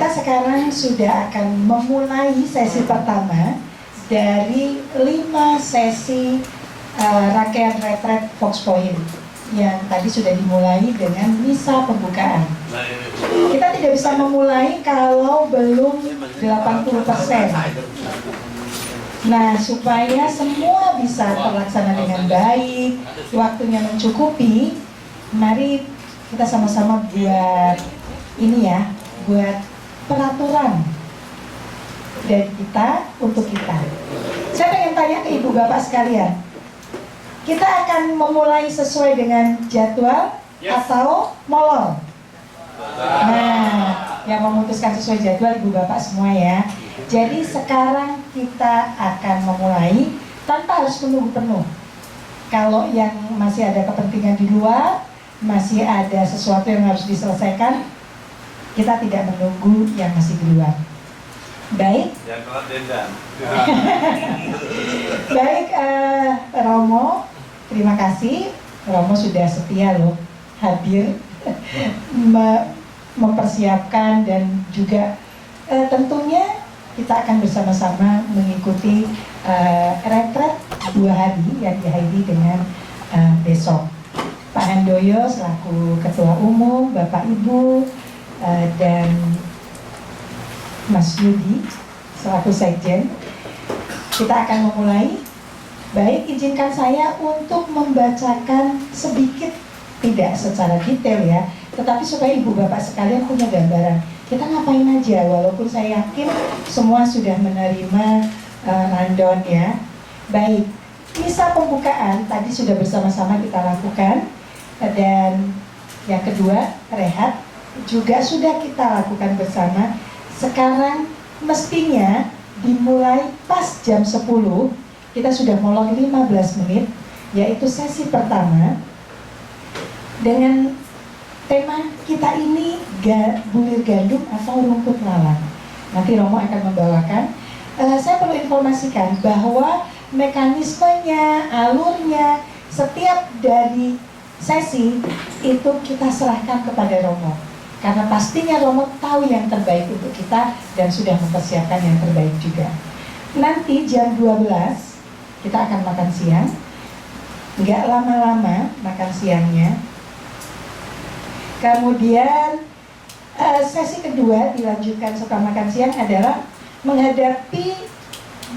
Kita sekarang sudah akan memulai sesi pertama dari 5 sesi rangkaian retret Fox Point yang tadi sudah dimulai dengan misa pembukaan. Kita tidak bisa memulai kalau belum 80%. Nah, supaya semua bisa terlaksana dengan baik, waktunya mencukupi, mari kita sama-sama buat ini ya, buat peraturan dari kita untuk kita. Saya pengen tanya ke ibu bapak sekalian, kita akan memulai sesuai dengan jadwal atau molor? Nah, yang memutuskan sesuai jadwal ibu bapak semua ya. Jadi sekarang kita akan memulai tanpa harus menunggu penuh. Kalau yang masih ada kepentingan di luar, masih ada sesuatu yang harus diselesaikan, kita tidak menunggu yang masih di luar. Baik. Yang telat dendam. Baik, Romo, terima kasih. Romo sudah setia loh hadir mempersiapkan dan juga tentunya kita akan bersama-sama mengikuti retret 2 hari yang dihadiri dengan besok. Pak Handoyo selaku Ketua Umum, Bapak Ibu, dan Mas Yudi selaku Sekjen, kita akan memulai. Baik, izinkan saya untuk membacakan sedikit, tidak secara detail ya, tetapi supaya ibu bapak sekalian punya gambaran kita ngapain aja, walaupun saya yakin semua sudah menerima rundown ya. Baik, misa pembukaan tadi sudah bersama-sama kita lakukan, dan yang kedua rehat juga sudah kita lakukan bersama. Sekarang mestinya dimulai pas jam 10, kita sudah molor 15 menit, yaitu sesi pertama dengan tema kita ini bulir gandum atau rumput lalang. Nanti Romo akan membawakan. Saya perlu informasikan bahwa mekanismenya, alurnya, setiap dari sesi itu kita serahkan kepada Romo. Karena pastinya Romo tahu yang terbaik untuk kita dan sudah mempersiapkan yang terbaik juga. Nanti jam 12 kita akan makan siang. Nggak lama-lama makan siangnya. Kemudian sesi kedua dilanjutkan setelah makan siang adalah menghadapi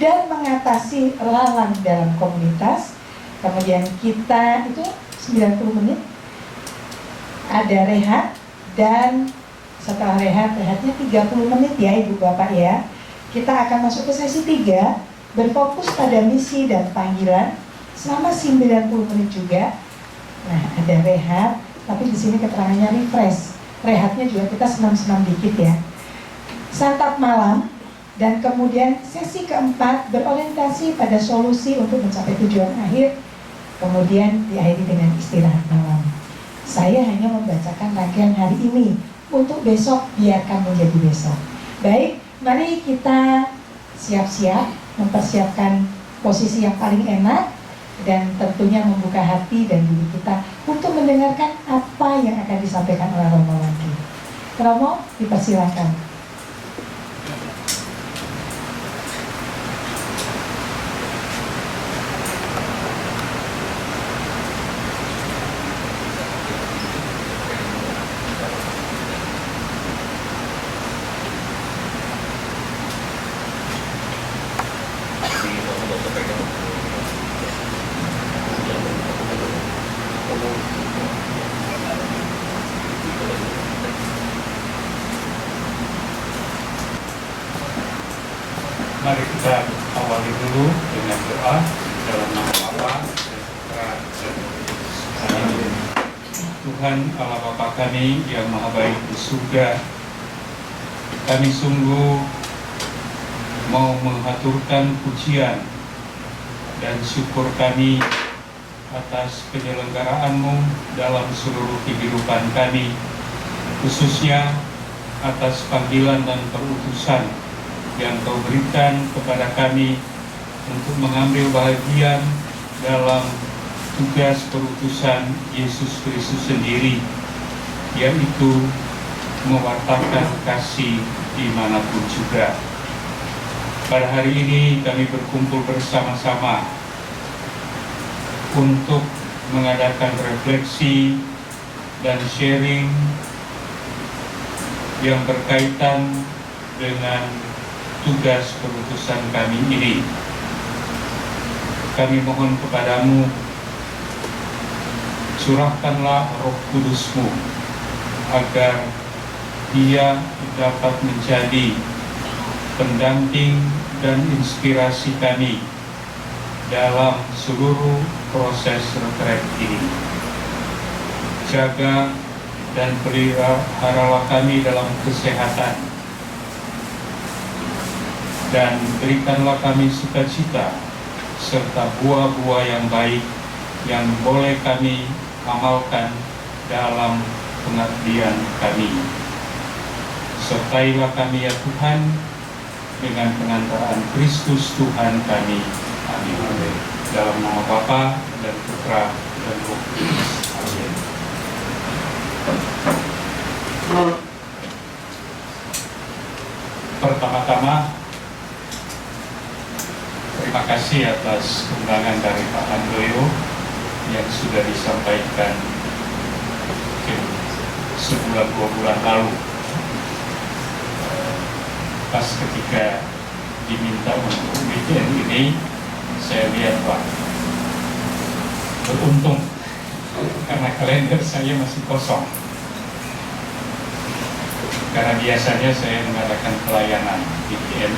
dan mengatasi lalang dalam komunitas. Kemudian kita itu 90 menit ada rehat, dan setelah rehatnya 30 menit ya ibu bapak ya. Kita akan masuk ke sesi 3, berfokus pada misi dan panggilan selama 90 menit juga. Nah, ada rehat, tapi di sini keterangannya refresh. Rehatnya juga kita senam-senam dikit ya. Santap malam, dan kemudian sesi keempat berorientasi pada solusi untuk mencapai tujuan akhir. Kemudian diakhiri dengan istirahat malam. Saya hanya membacakan rangkaian hari ini, untuk besok biarkan menjadi besok. Baik, mari kita siap-siap mempersiapkan posisi yang paling enak, dan tentunya membuka hati dan diri kita untuk mendengarkan apa yang akan disampaikan oleh Romo lagi. Romo, dipersilakan. Mari kita awali dulu dengan doa dalam nama Bapa dan Putra dan Roh. Tuhan Allah Bapa kami yang Maha Baik di surga, kami sungguh mau menghaturkan pujian dan syukur kami atas penyelenggaraan-Mu dalam seluruh kehidupan kami, khususnya atas panggilan dan perutusan yang Kau berikan kepada kami untuk mengambil bahagian dalam tugas perutusan Yesus Kristus sendiri, yaitu mewartakan kasih dimanapun juga. Pada hari ini kami berkumpul bersama-sama untuk mengadakan refleksi dan sharing yang berkaitan dengan tugas perutusan kami ini. Kami mohon kepadamu, curahkanlah Roh Kudus-Mu agar Dia dapat menjadi pendamping dan inspirasi kami dalam seluruh proses retret ini. Jaga dan peliharalah kami dalam kesehatan, dan berikanlah kami sukacita serta buah-buah yang baik yang boleh kami amalkan dalam pengabdian kami. Sertailah kami ya Tuhan dengan pengantaran Kristus Tuhan kami. Amin. Dalam nama Bapa dan Putra dan Roh Kudus. Amin. Pertama-tama, terima kasih atas undangan dari Pak Handoyo yang sudah disampaikan mungkin sebulan 2 bulan lalu. Pas ketika diminta untuk weekend ini, saya lihat, Pak, beruntung karena kalender saya masih kosong. Karena biasanya saya mengadakan pelayanan weekend,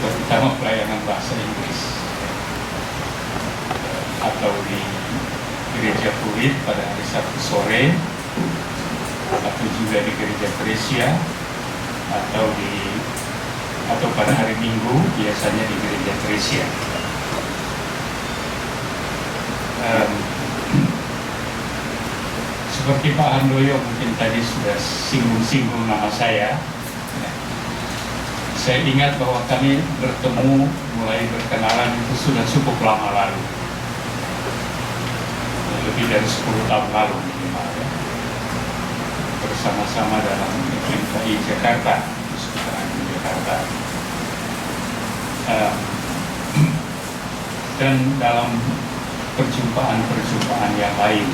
terutama pelayanan bahasa Inggris, atau di gereja Fluid pada hari Sabtu sore, atau juga di gereja Tresia, atau pada hari Minggu biasanya di gereja Tresia. Seperti Pak Handoyo mungkin tadi sudah singgung-singgung nama saya. Saya ingat bahwa kami bertemu, mulai berkenalan itu sudah cukup lama lalu, lebih dari 10 tahun lalu minimal, ya. Bersama-sama dalam MKI Jakarta, Persekutuan Jakarta, dan dalam perjumpaan-perjumpaan yang lain.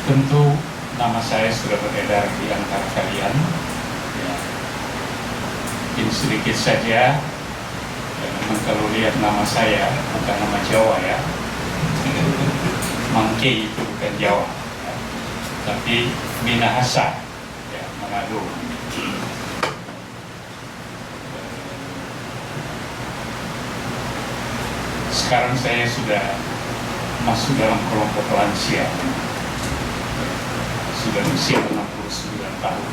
Tentu nama saya sudah beredar di antara kalian, ya. Mungkin sedikit saja, ya, memang kalau lihat nama saya bukan nama Jawa, ya. Mangke itu bukan Jawa, ya. Tapi Minahasa, ya, Manado. Sekarang saya sudah masuk dalam kelompok lansia, sudah usia 69 tahun.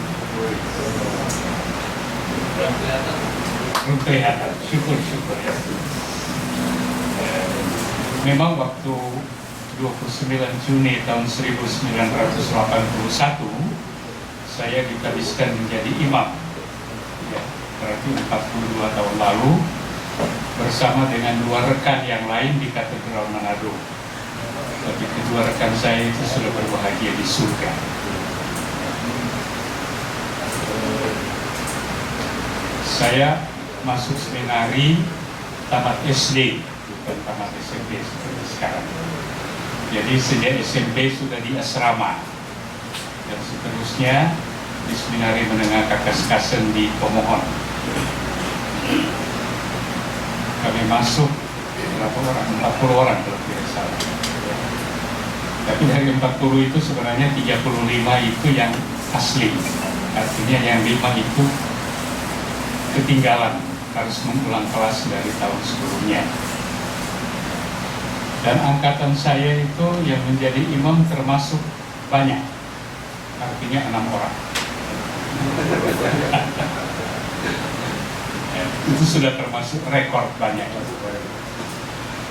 Belum kelihatan, syukur ya. Memang waktu 29 Juni tahun 1981 saya ditabiskan menjadi imam, ya, berarti 42 tahun lalu, bersama dengan 2 rekan yang lain di Katedral Manado. Tapi kedua rekan saya itu sudah berbahagia di surga. Saya masuk seminari tamat SD, bukan tamat SMP seperti sekarang. Jadi sejak SMP sudah di asrama, dan seterusnya di seminari menengah Kakas-Kasen di Tomohon. Kami masuk berapa orang? 40 orang kalau tidak salah. Tapi dari 40 itu sebenarnya 35 itu yang asli. Artinya yang 5 itu ketinggalan, harus mengulang kelas dari tahun sebelumnya. Dan angkatan saya itu yang menjadi imam termasuk banyak, artinya 6 orang. Itu sudah termasuk rekor banyak.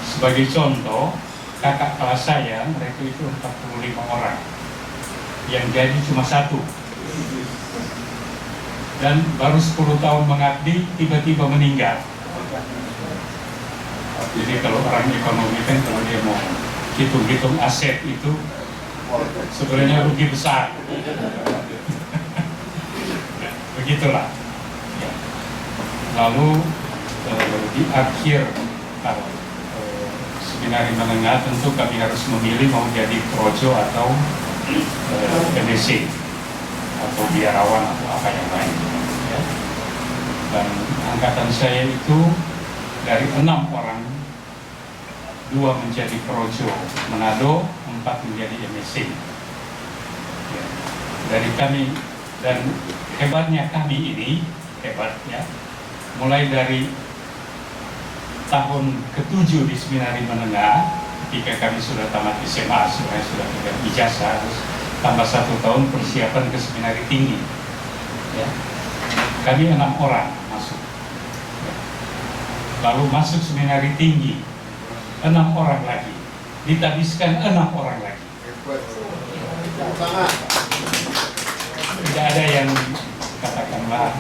Sebagai contoh, kakak kelas saya, mereka itu 45 orang, yang jadi cuma 1. Dan baru 10 tahun mengabdi, tiba-tiba meninggal. Jadi kalau orang ekonomi kan kalau dia mau hitung-hitung aset itu sebenarnya rugi besar. Begitulah. Ya. Lalu di akhir seminari menengah tentu kami harus memilih mau jadi projo atau MSc atau biarawan atau apa yang lain. Ya. Dan angkatan saya itu dari 6 orang, 2 menjadi projo Manado, 4 menjadi MSc. Ya. Dari kami, dan hebatnya kami ini, hebatnya, mulai dari tahun ke-7 di seminari menengah, ketika kami sudah tamat SMA, sebenarnya sudah pegang ijazah, terus tambah 1 tahun persiapan ke seminari tinggi. Ya. Kami 6 orang masuk. Ya. Lalu masuk seminari tinggi, 6 orang lagi. Ditabiskan 6 orang lagi. Tidak ada yang katakanlah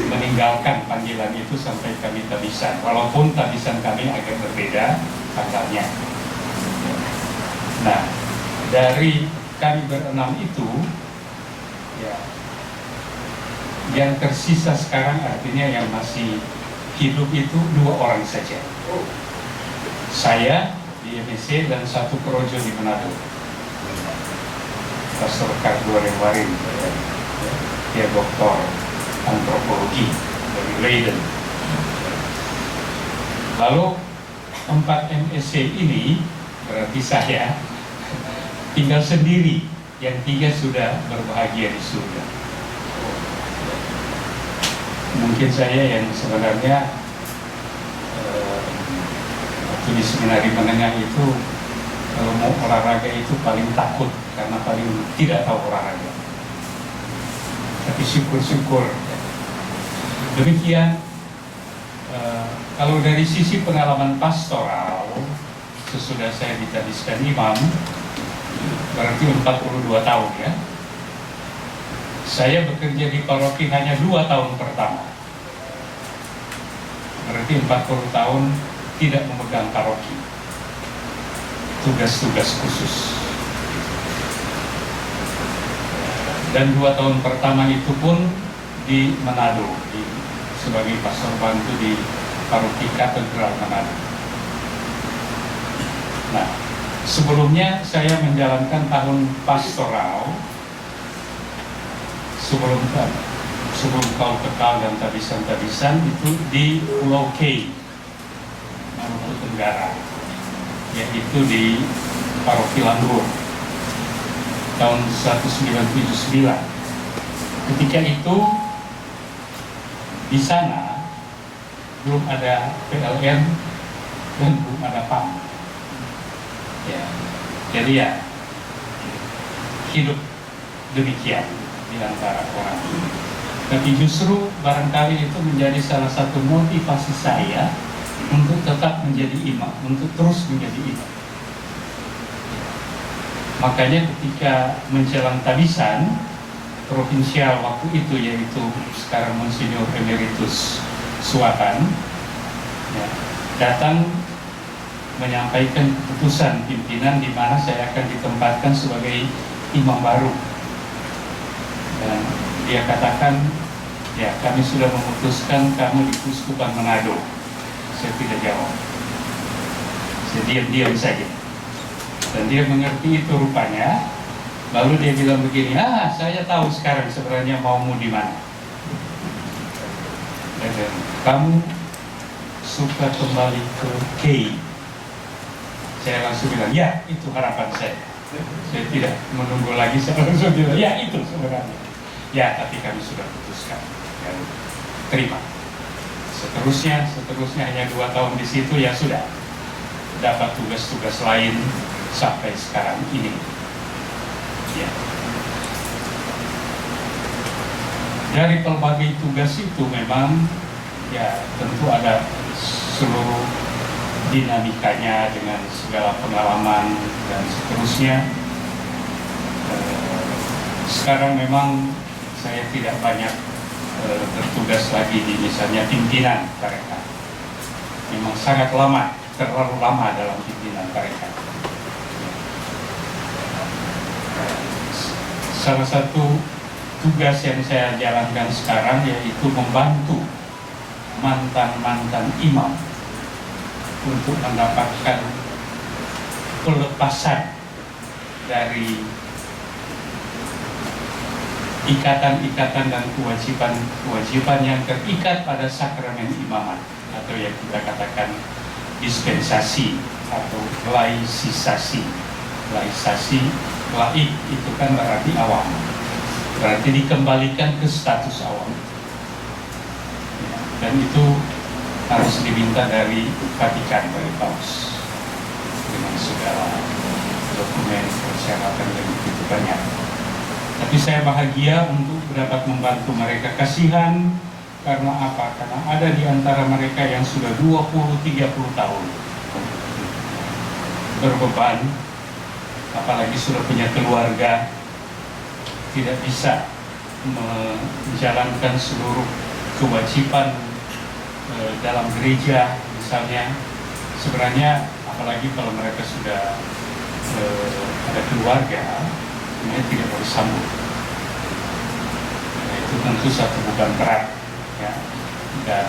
meninggalkan panggilan itu sampai kami tabisan. Walaupun tabisan kami agak berbeda tanggalnya. Nah, dari kami berenam itu, ya, yang tersisa sekarang artinya yang masih hidup itu 2 orang saja. Saya di MSc dan 1 projo di Manado, Pastor Kardore Warin, dia doktor antropologi dari Leiden. Lalu 4 MSc ini berarti saya tinggal sendiri, yang 3 sudah berbahagia di surga. Mungkin saya yang sebenarnya waktu di seminari menengah itu kalau mau olahraga itu paling takut karena paling tidak tahu olahraga. Tapi syukur-syukur demikian. Kalau dari sisi pengalaman pastoral, sesudah saya ditadiskan imam, berarti 42 tahun ya. Saya bekerja di paroki hanya 2 tahun pertama. Berarti 40 tahun tidak memegang paroki. Tugas-tugas khusus. Dan 2 tahun pertama itu pun di Manado, sebagai pastor bantu di paroki Katedral Manado. Nah, sebelumnya saya menjalankan tahun pastoral sebelum kau kekal dan tabisan-tabisan itu di Pulau K, Maluku Tenggara, yaitu di paroki Landur tahun 1979. Ketika itu di sana belum ada PLN dan belum ada PAM. Ya, jadi ya hidup demikian di antara orang ini. Tapi justru barangkali itu menjadi salah satu motivasi saya untuk tetap menjadi imam, untuk terus menjadi imam. Makanya ketika menjelang tabisan provinsial waktu itu, yaitu sekarang Monsinyur Emeritus Suatan, ya, datang menyampaikan keputusan pimpinan di mana saya akan ditempatkan sebagai imam baru. Dan dia katakan, ya kami sudah memutuskan kamu di Kuskupan Manado. Saya tidak jawab. Saya diam-diam saja. Dan dia mengerti itu rupanya. Lalu dia bilang begini, saya tahu sekarang sebenarnya maumu di mana. Dan kamu suka kembali ke K. Saya langsung bilang, ya itu harapan saya. Saya tidak menunggu lagi, saya langsung bilang, ya itu sebenarnya. Ya, tapi kami sudah putuskan. Ya, terima. Seterusnya hanya 2 tahun di situ, ya sudah. Dapat tugas-tugas lain sampai sekarang ini. Ya. Dari pelbagai tugas itu memang ya tentu ada seluruh dinamikanya dengan segala pengalaman dan seterusnya. Sekarang memang saya tidak banyak bertugas lagi di misalnya pimpinan mereka. Memang sangat lama, terlalu lama dalam pimpinan mereka. Salah satu tugas yang saya jalankan sekarang yaitu membantu mantan-mantan imam untuk mendapatkan pelepasan dari ikatan-ikatan dan kewajiban yang terikat pada sakramen imamat, atau yang kita katakan dispensasi atau laisisasi. Laik itu kan berarti awam, berarti dikembalikan ke status awam, dan itu harus diminta dari Vatikan, dari Paus, dengan segala dokumen persyaratan yang begitu banyak. Tapi saya bahagia untuk dapat membantu mereka. Kasihan karena apa? Karena ada di antara mereka yang sudah 20-30 tahun berbeban, apalagi sudah punya keluarga, tidak bisa menjalankan seluruh kewajiban dalam gereja misalnya. Sebenarnya apalagi kalau mereka sudah ada keluarga, sebenarnya tidak boleh sambut. Itu tentu satu beban berat, ya. Dan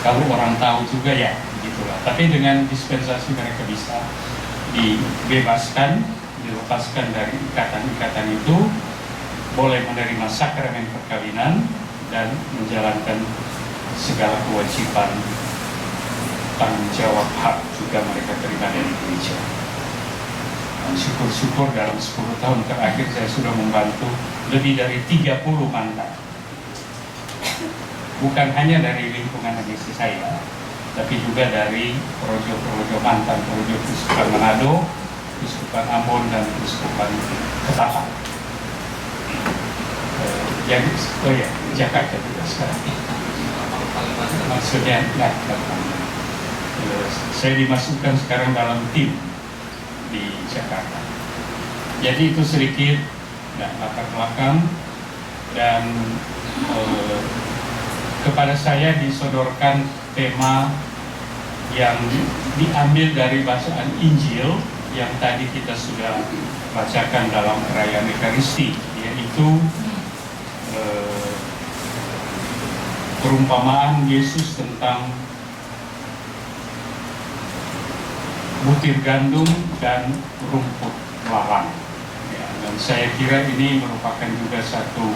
kalau orang tahu juga ya begitulah. Tapi dengan dispensasi mereka bisa dibebaskan, dilepaskan dari ikatan-ikatan itu, boleh menerima sakramen perkawinan dan menjalankan segala kewajiban, tanggung jawab, hak juga mereka terima dari gereja. Dan syukur-syukur dalam 10 tahun terakhir saya sudah membantu lebih dari 30 mantan. Bukan hanya dari lingkungan agesti saya, tapi juga dari projo-projo mantan, projo Keuskupan Manado, Keuskupan Ambon, dan Keuskupan Ketapang. Jakarta juga sekarang. Maksudnya, saya dimasukkan sekarang dalam tim di Jakarta. Jadi itu sedikit latar belakang, dan kepada saya disodorkan tema yang diambil dari bacaan Injil yang tadi kita sudah bacakan dalam perayaan Ekaristi, yaitu perumpamaan Yesus tentang butir gandum dan rumput lalang. Ya, dan saya kira ini merupakan juga satu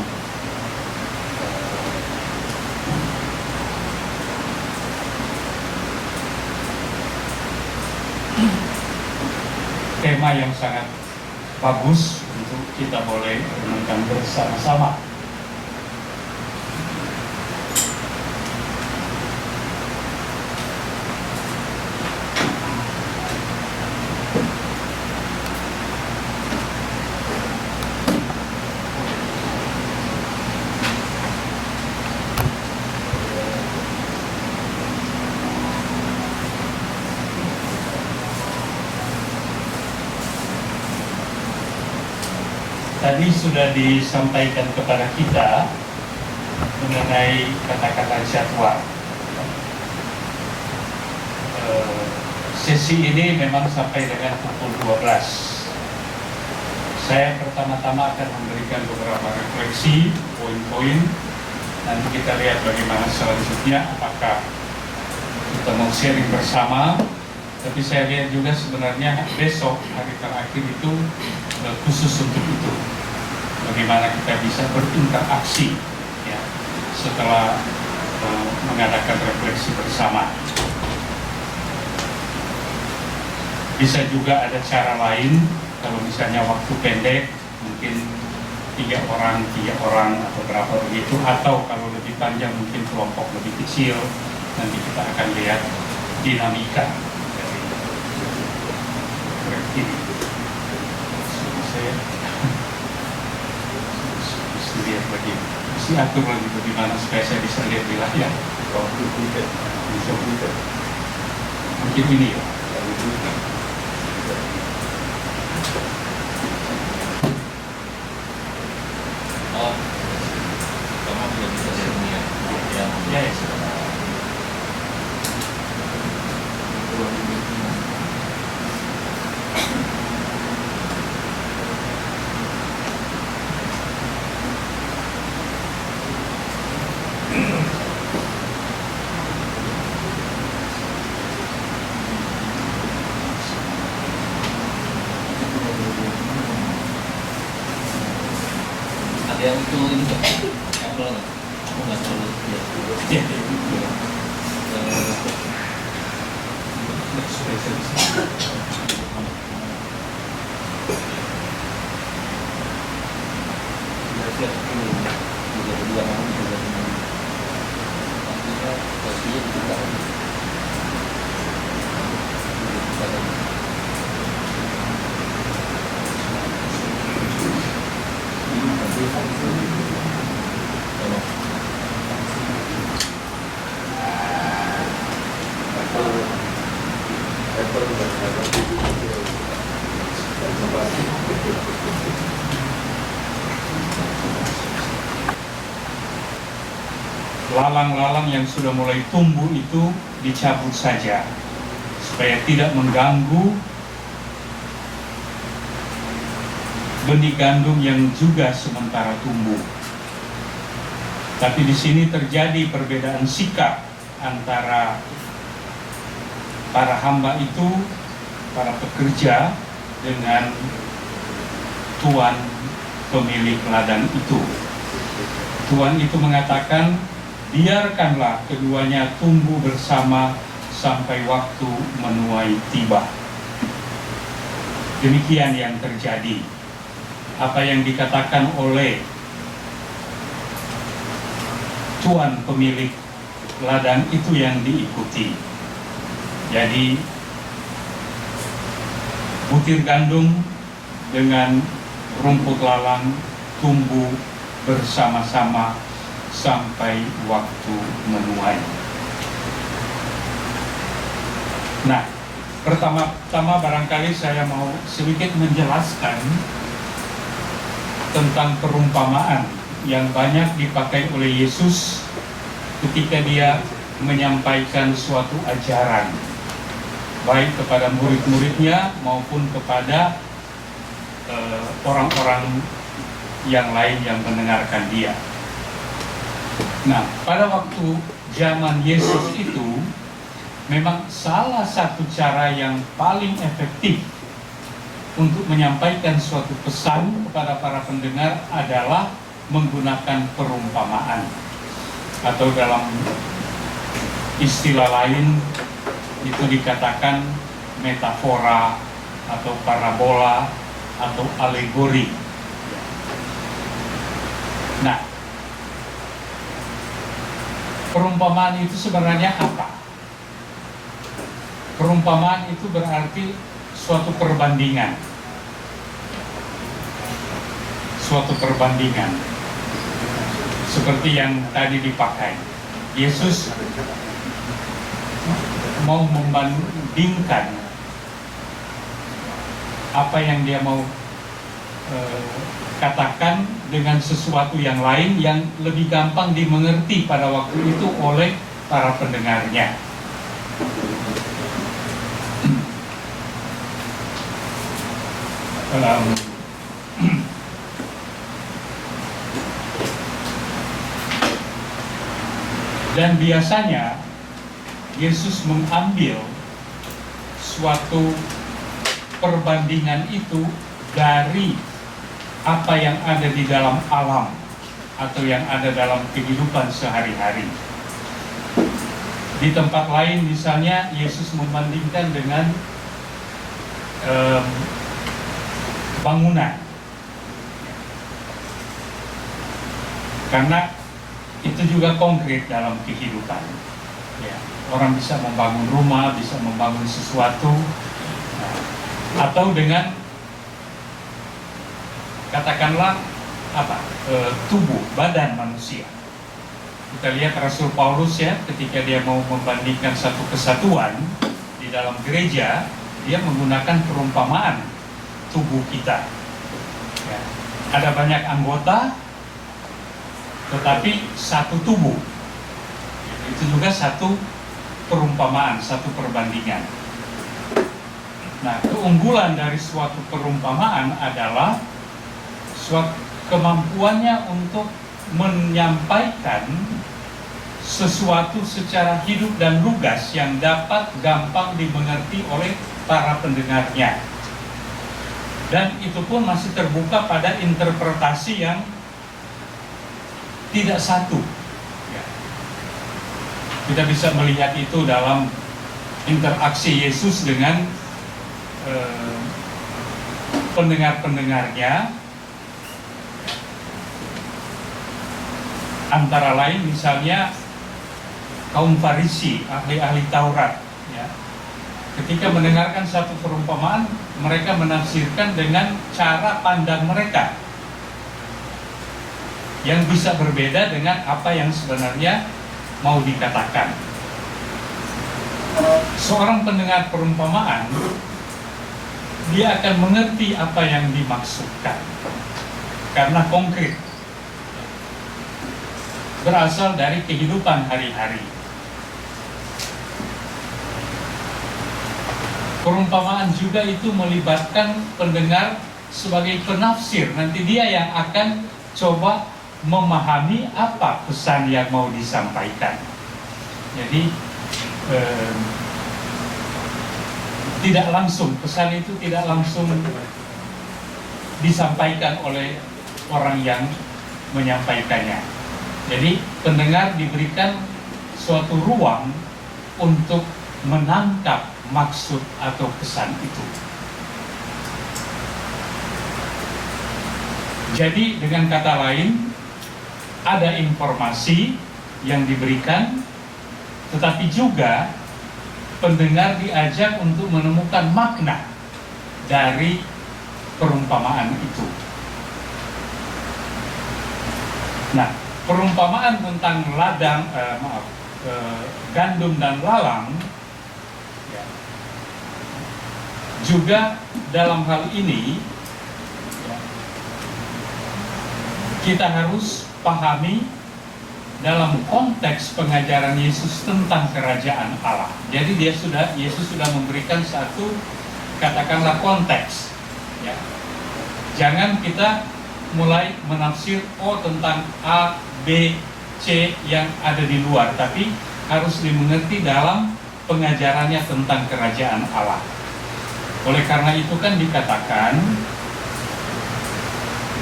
tema yang sangat bagus untuk kita boleh renungkan bersama-sama. Tadi sudah disampaikan kepada kita mengenai kata-kata jadwal. Sesi ini memang sampai dengan pukul 12. Saya pertama-tama akan memberikan beberapa refleksi, poin-poin. Nanti kita lihat bagaimana selanjutnya, apakah kita mau sharing bersama. Tapi saya lihat juga sebenarnya besok hari terakhir itu khusus untuk itu, bagaimana kita bisa berinteraksi ya, setelah mengadakan refleksi bersama. Bisa juga ada cara lain, kalau misalnya waktu pendek mungkin 3 orang atau berapa begitu, atau kalau lebih panjang mungkin kelompok lebih kecil. Nanti kita akan lihat dinamika dari proyek ini. Saya mesti lihat mesti atur lagi bagaimana supaya saya bisa lihat di layar. Mungkin ini ya. Oh, kamu belum bisa lihat ya? Ya, Ya, ya sudah. Yang itu ini nggak? Apple nggak? Aku nggak terlalu Ya, siap ini juga berdua kamu juga dengan artinya pastinya kita lalang-lalang yang sudah mulai tumbuh itu dicabut saja supaya tidak mengganggu benih gandum yang juga sementara tumbuh. Tapi di sini terjadi perbedaan sikap antara para hamba itu, para pekerja, dengan tuan pemilik ladang itu. Tuan itu mengatakan, biarkanlah keduanya tumbuh bersama sampai waktu menuai tiba. Demikian yang terjadi. Apa yang dikatakan oleh tuan pemilik ladang itu yang diikuti. Jadi butir gandum dengan rumput lalang tumbuh bersama-sama sampai waktu menuai. Nah, pertama-tama barangkali saya mau sedikit menjelaskan tentang perumpamaan yang banyak dipakai oleh Yesus ketika dia menyampaikan suatu ajaran, baik kepada murid-muridnya maupun kepada orang-orang yang lain yang mendengarkan dia. Nah, pada waktu zaman Yesus itu, memang salah satu cara yang paling efektif untuk menyampaikan suatu pesan kepada para pendengar adalah menggunakan perumpamaan, atau dalam istilah lain itu dikatakan metafora atau parabola atau alegori. Nah, perumpamaan itu sebenarnya apa? Perumpamaan itu berarti suatu perbandingan. Suatu perbandingan. Seperti yang tadi dipakai. Yesus mau membandingkan apa yang dia mau katakan dengan sesuatu yang lain yang lebih gampang dimengerti pada waktu itu oleh para pendengarnya. Dan biasanya Yesus mengambil suatu perbandingan itu dari apa yang ada di dalam alam atau yang ada dalam kehidupan sehari-hari. Di tempat lain misalnya Yesus membandingkan dengan bangunan, karena itu juga konkret dalam kehidupan. Ya, orang bisa membangun rumah, bisa membangun sesuatu, atau dengan katakanlah tubuh, badan manusia. Kita lihat Rasul Paulus ya, ketika dia mau membandingkan satu kesatuan di dalam gereja, dia menggunakan perumpamaan tubuh kita. Ya, ada banyak anggota, tetapi satu tubuh. Itu juga satu perumpamaan, satu perbandingan. Nah, keunggulan dari suatu perumpamaan adalah suatu kemampuannya untuk menyampaikan sesuatu secara hidup dan lugas yang dapat gampang dimengerti oleh para pendengarnya. Dan itu pun masih terbuka pada interpretasi yang tidak satu. Ya. Kita bisa melihat itu dalam interaksi Yesus dengan pendengar-pendengarnya, antara lain misalnya kaum Farisi, ahli-ahli Taurat, ya. Ketika mendengarkan satu perumpamaan, mereka menafsirkan dengan cara pandang mereka yang bisa berbeda dengan apa yang sebenarnya mau dikatakan. Seorang pendengar perumpamaan, dia akan mengerti apa yang dimaksudkan karena konkret, berasal dari kehidupan hari-hari. Perumpamaan juga itu melibatkan pendengar sebagai penafsir. Nanti dia yang akan coba memahami apa pesan yang mau disampaikan. Jadi tidak langsung, pesan itu tidak langsung disampaikan oleh orang yang menyampaikannya. Jadi pendengar diberikan suatu ruang untuk menangkap maksud atau pesan itu. Jadi dengan kata lain, ada informasi yang diberikan, tetapi juga pendengar diajak untuk menemukan makna dari perumpamaan itu. Nah, perumpamaan tentang gandum dan lalang, ya, juga dalam hal ini, ya, kita harus pahami dalam konteks pengajaran Yesus tentang kerajaan Allah. Jadi Yesus sudah memberikan satu, katakanlah, konteks, ya. Jangan kita mulai menafsir tentang A, B, C yang ada di luar, tapi harus dimengerti dalam pengajarannya tentang kerajaan Allah. Oleh karena itu kan dikatakan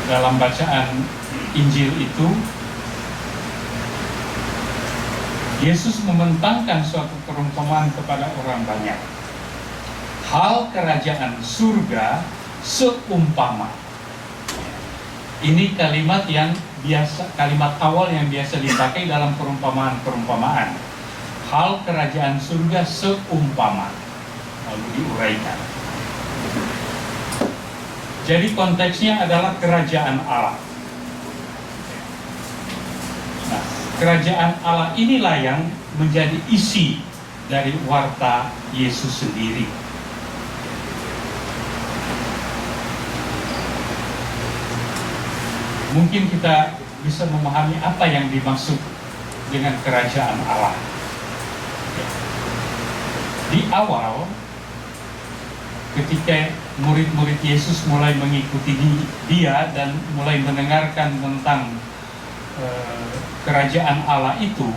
dalam bacaan Injil itu, Yesus membentangkan suatu perumpamaan kepada orang banyak. Hal kerajaan surga seumpama. Ini kalimat yang biasa, kalimat awal yang biasa dipakai dalam perumpamaan-perumpamaan. Hal kerajaan surga seumpama. Lalu diuraikan. Jadi konteksnya adalah kerajaan Allah. Nah, kerajaan Allah inilah yang menjadi isi dari warta Yesus sendiri. Mungkin kita bisa memahami apa yang dimaksud dengan kerajaan Allah. Di awal, ketika murid-murid Yesus mulai mengikuti dia dan mulai mendengarkan tentang kerajaan Allah itu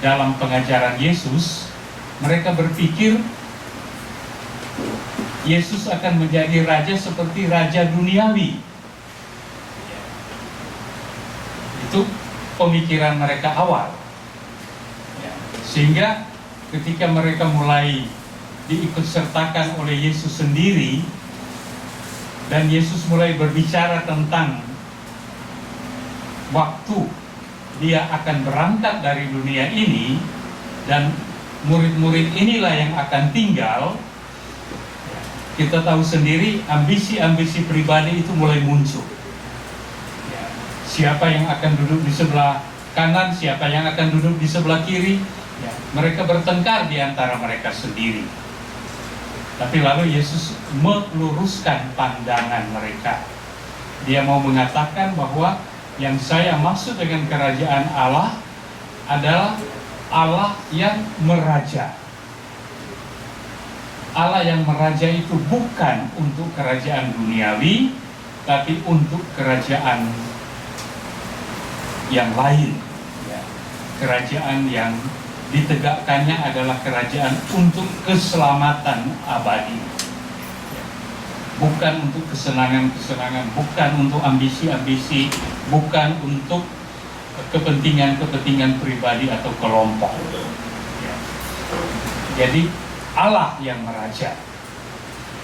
dalam pengajaran Yesus, mereka berpikir Yesus akan menjadi raja seperti raja duniawi. Itu pemikiran mereka awal, ya. Sehingga ketika mereka mulai diikutsertakan oleh Yesus sendiri, dan Yesus mulai berbicara tentang waktu dia akan berangkat dari dunia ini, dan murid-murid inilah yang akan tinggal, kita tahu sendiri ambisi-ambisi pribadi itu mulai muncul. Siapa yang akan duduk di sebelah kanan, siapa yang akan duduk di sebelah kiri, ya, mereka bertengkar di antara mereka sendiri. Tapi lalu Yesus meluruskan pandangan mereka. Dia mau mengatakan bahwa yang saya maksud dengan kerajaan Allah adalah Allah yang meraja. Allah yang meraja itu bukan untuk kerajaan duniawi, tapi untuk kerajaan yang lain, ya. Kerajaan yang ditegakkannya adalah kerajaan untuk keselamatan abadi, ya. Bukan untuk kesenangan-kesenangan, bukan untuk ambisi-ambisi, bukan untuk kepentingan-kepentingan pribadi atau kelompok. Ya. Jadi Allah yang meraja.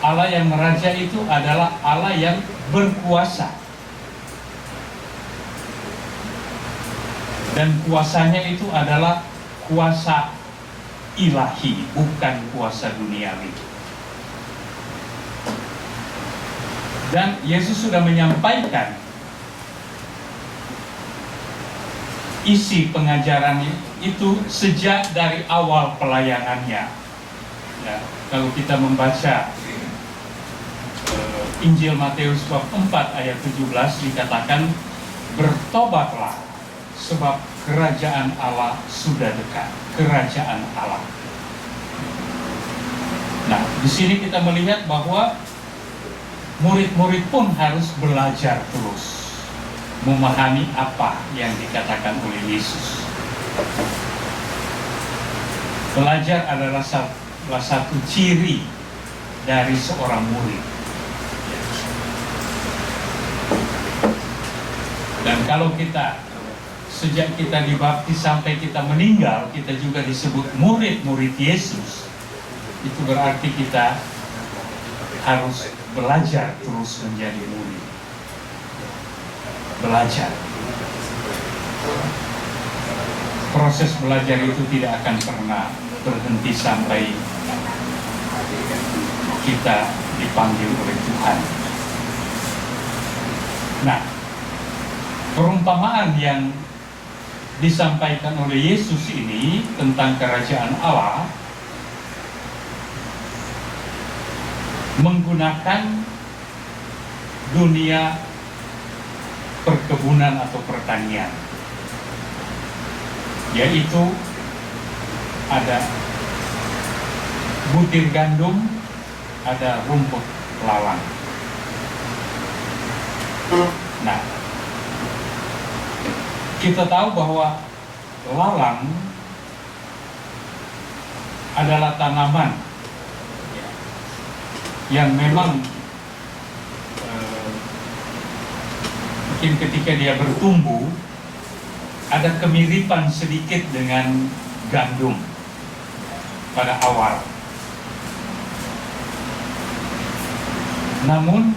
Allah yang meraja itu adalah Allah yang berkuasa. Dan kuasanya itu adalah kuasa ilahi, bukan kuasa duniawi. Dan Yesus sudah menyampaikan isi pengajarannya itu sejak dari awal pelayanannya. Ya, kalau kita membaca Injil Matius bab 4 ayat 17 dikatakan, bertobatlah sebab kerajaan Allah sudah dekat. Kerajaan Allah. Nah, di sini kita melihat bahwa murid-murid pun harus belajar terus memahami apa yang dikatakan oleh Yesus. Belajar adalah salah satu ciri dari seorang murid. Dan kalau kita sejak kita dibaptis sampai kita meninggal, kita juga disebut murid-murid Yesus. Itu berarti kita harus belajar terus menjadi murid. Belajar. Proses belajar itu tidak akan pernah berhenti sampai kita dipanggil oleh Tuhan. Nah, perumpamaan yang disampaikan oleh Yesus ini tentang kerajaan Allah menggunakan dunia perkebunan atau pertanian, yaitu ada butir gandum, ada rumput lalang. Nah, kita tahu bahwa lalang adalah tanaman yang memang mungkin ketika dia bertumbuh ada kemiripan sedikit dengan gandum pada awal. Namun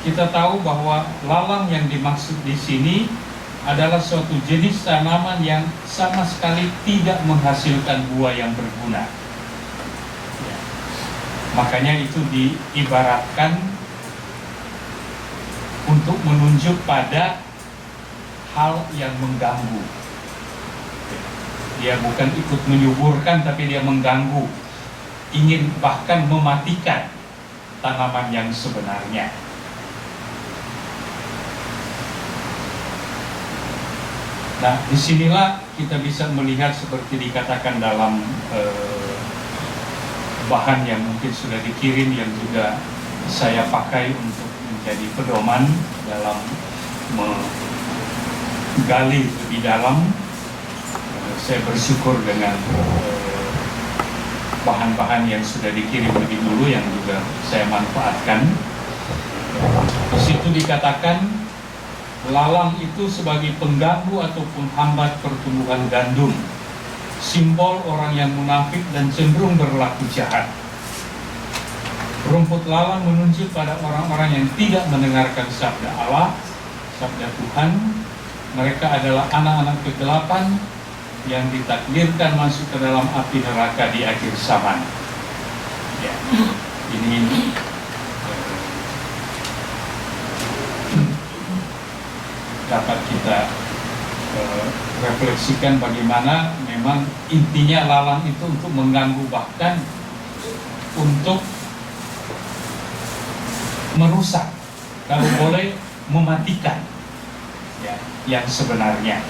kita tahu bahwa lalang yang dimaksud di sini adalah suatu jenis tanaman yang sama sekali tidak menghasilkan buah yang berguna. Ya. Makanya itu diibaratkan untuk menunjuk pada hal yang mengganggu. Dia bukan ikut menyuburkan, tapi dia mengganggu, ingin bahkan mematikan tanaman yang sebenarnya. Nah, disinilah kita bisa melihat seperti dikatakan dalam bahan yang mungkin sudah dikirim, yang juga saya pakai untuk menjadi pedoman dalam menggali lebih dalam. Saya bersyukur dengan bahan-bahan yang sudah dikirim lebih dulu yang juga saya manfaatkan. Di situ dikatakan lalang itu sebagai pengganggu ataupun hambat pertumbuhan gandum, simbol orang yang munafik dan cenderung berlaku jahat. Rumput lalang menunjuk pada orang-orang yang tidak mendengarkan sabda Allah, sabda Tuhan. Mereka adalah anak-anak kegelapan yang ditakdirkan masuk ke dalam api neraka di akhir zaman. Ya, ini dapat kita refleksikan bagaimana memang intinya lalang itu untuk mengganggu, bahkan untuk merusak, kalau boleh mematikan ya, yang sebenarnya.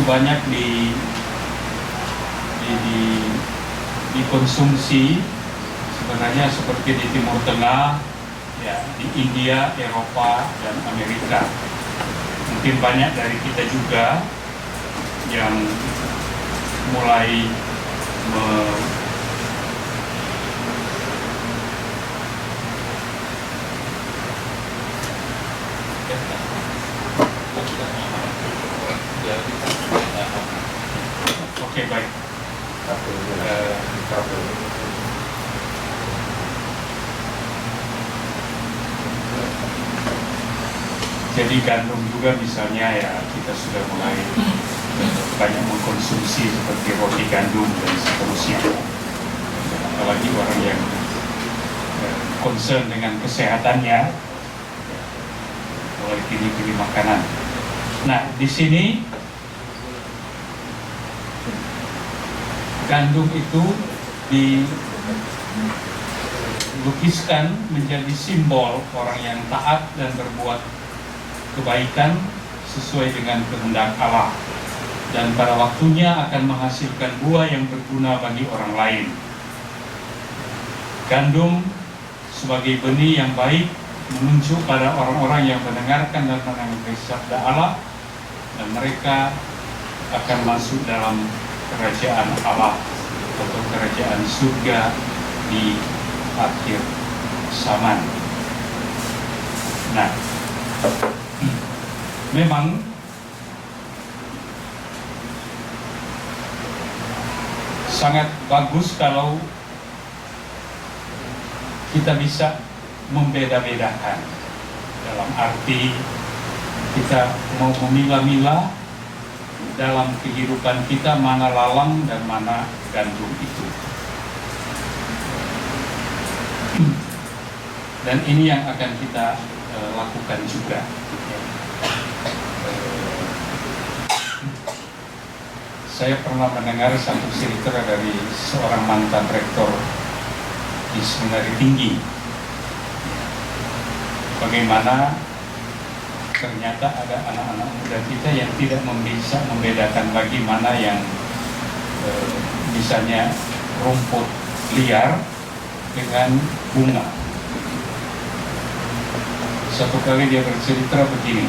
banyak dikonsumsi sebenarnya seperti di Timur Tengah, ya, di India, Eropa, dan Amerika. Mungkin banyak dari kita juga yang mulai Oke, baik. Jadi gandum juga misalnya ya kita sudah mulai banyak mengkonsumsi seperti roti gandum dan seterusnya. Apalagi orang yang concern dengan kesehatannya mulai pilih-pilih makanan. Nah, di sini gandum itu dilukiskan menjadi simbol orang yang taat dan berbuat kebaikan sesuai dengan kehendak Allah, dan pada waktunya akan menghasilkan buah yang berguna bagi orang lain. Gandum sebagai benih yang baik menunjuk pada orang-orang yang mendengarkan dan menanggapi sabda Allah, dan mereka akan masuk dalam kerajaan Allah atau kerajaan surga di akhir zaman. Nah, memang sangat bagus kalau kita bisa membeda-bedakan, dalam arti kita mau memilah-milah dalam kehidupan kita mana lalang dan mana gandum itu. Dan ini yang akan kita lakukan juga. Saya pernah mendengar satu cerita dari seorang mantan rektor di seminari tinggi, bagaimana ternyata ada anak-anak muda kita yang tidak bisa membedakan lagi mana yang misalnya rumput liar dengan bunga. Satu kali dia bercerita begini,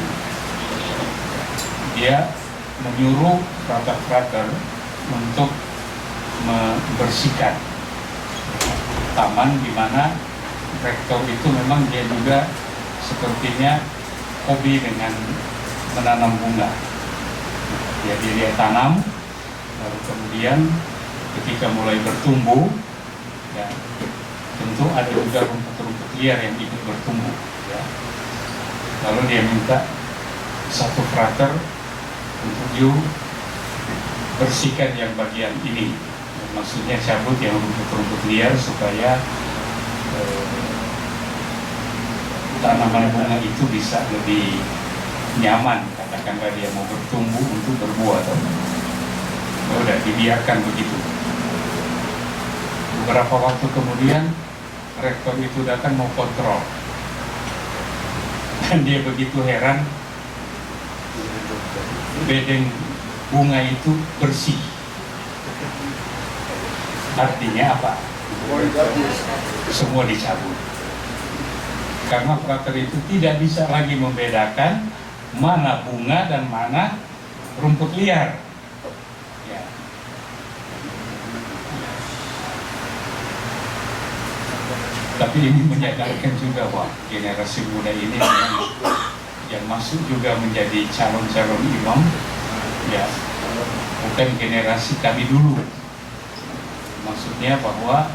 dia menyuruh frater-frater untuk membersihkan taman di mana rektor itu memang dia juga sepertinya hobi dengan menanam bunga. Jadi dia tanam, lalu kemudian ketika mulai bertumbuh, ya, tentu ada juga rumput-rumput liar yang ikut bertumbuh. Ya. Lalu dia minta satu frater untuk bersihkan yang bagian ini, maksudnya cabut yang rumput-rumput liar supaya tanaman bunga itu bisa lebih nyaman, katakanlah dia mau bertumbuh untuk berbuah. Udah dibiarkan begitu. Beberapa waktu kemudian rektor itu datang mau kontrol, dan dia begitu heran, bedeng bunga itu bersih. Artinya apa? Semua dicabut. Karena frater itu tidak bisa lagi membedakan mana bunga dan mana rumput liar. Ya. Tapi ini menyadarkan juga bahwa generasi muda ini yang masuk juga menjadi calon-calon imam, ya, bukan generasi kami dulu. Maksudnya bahwa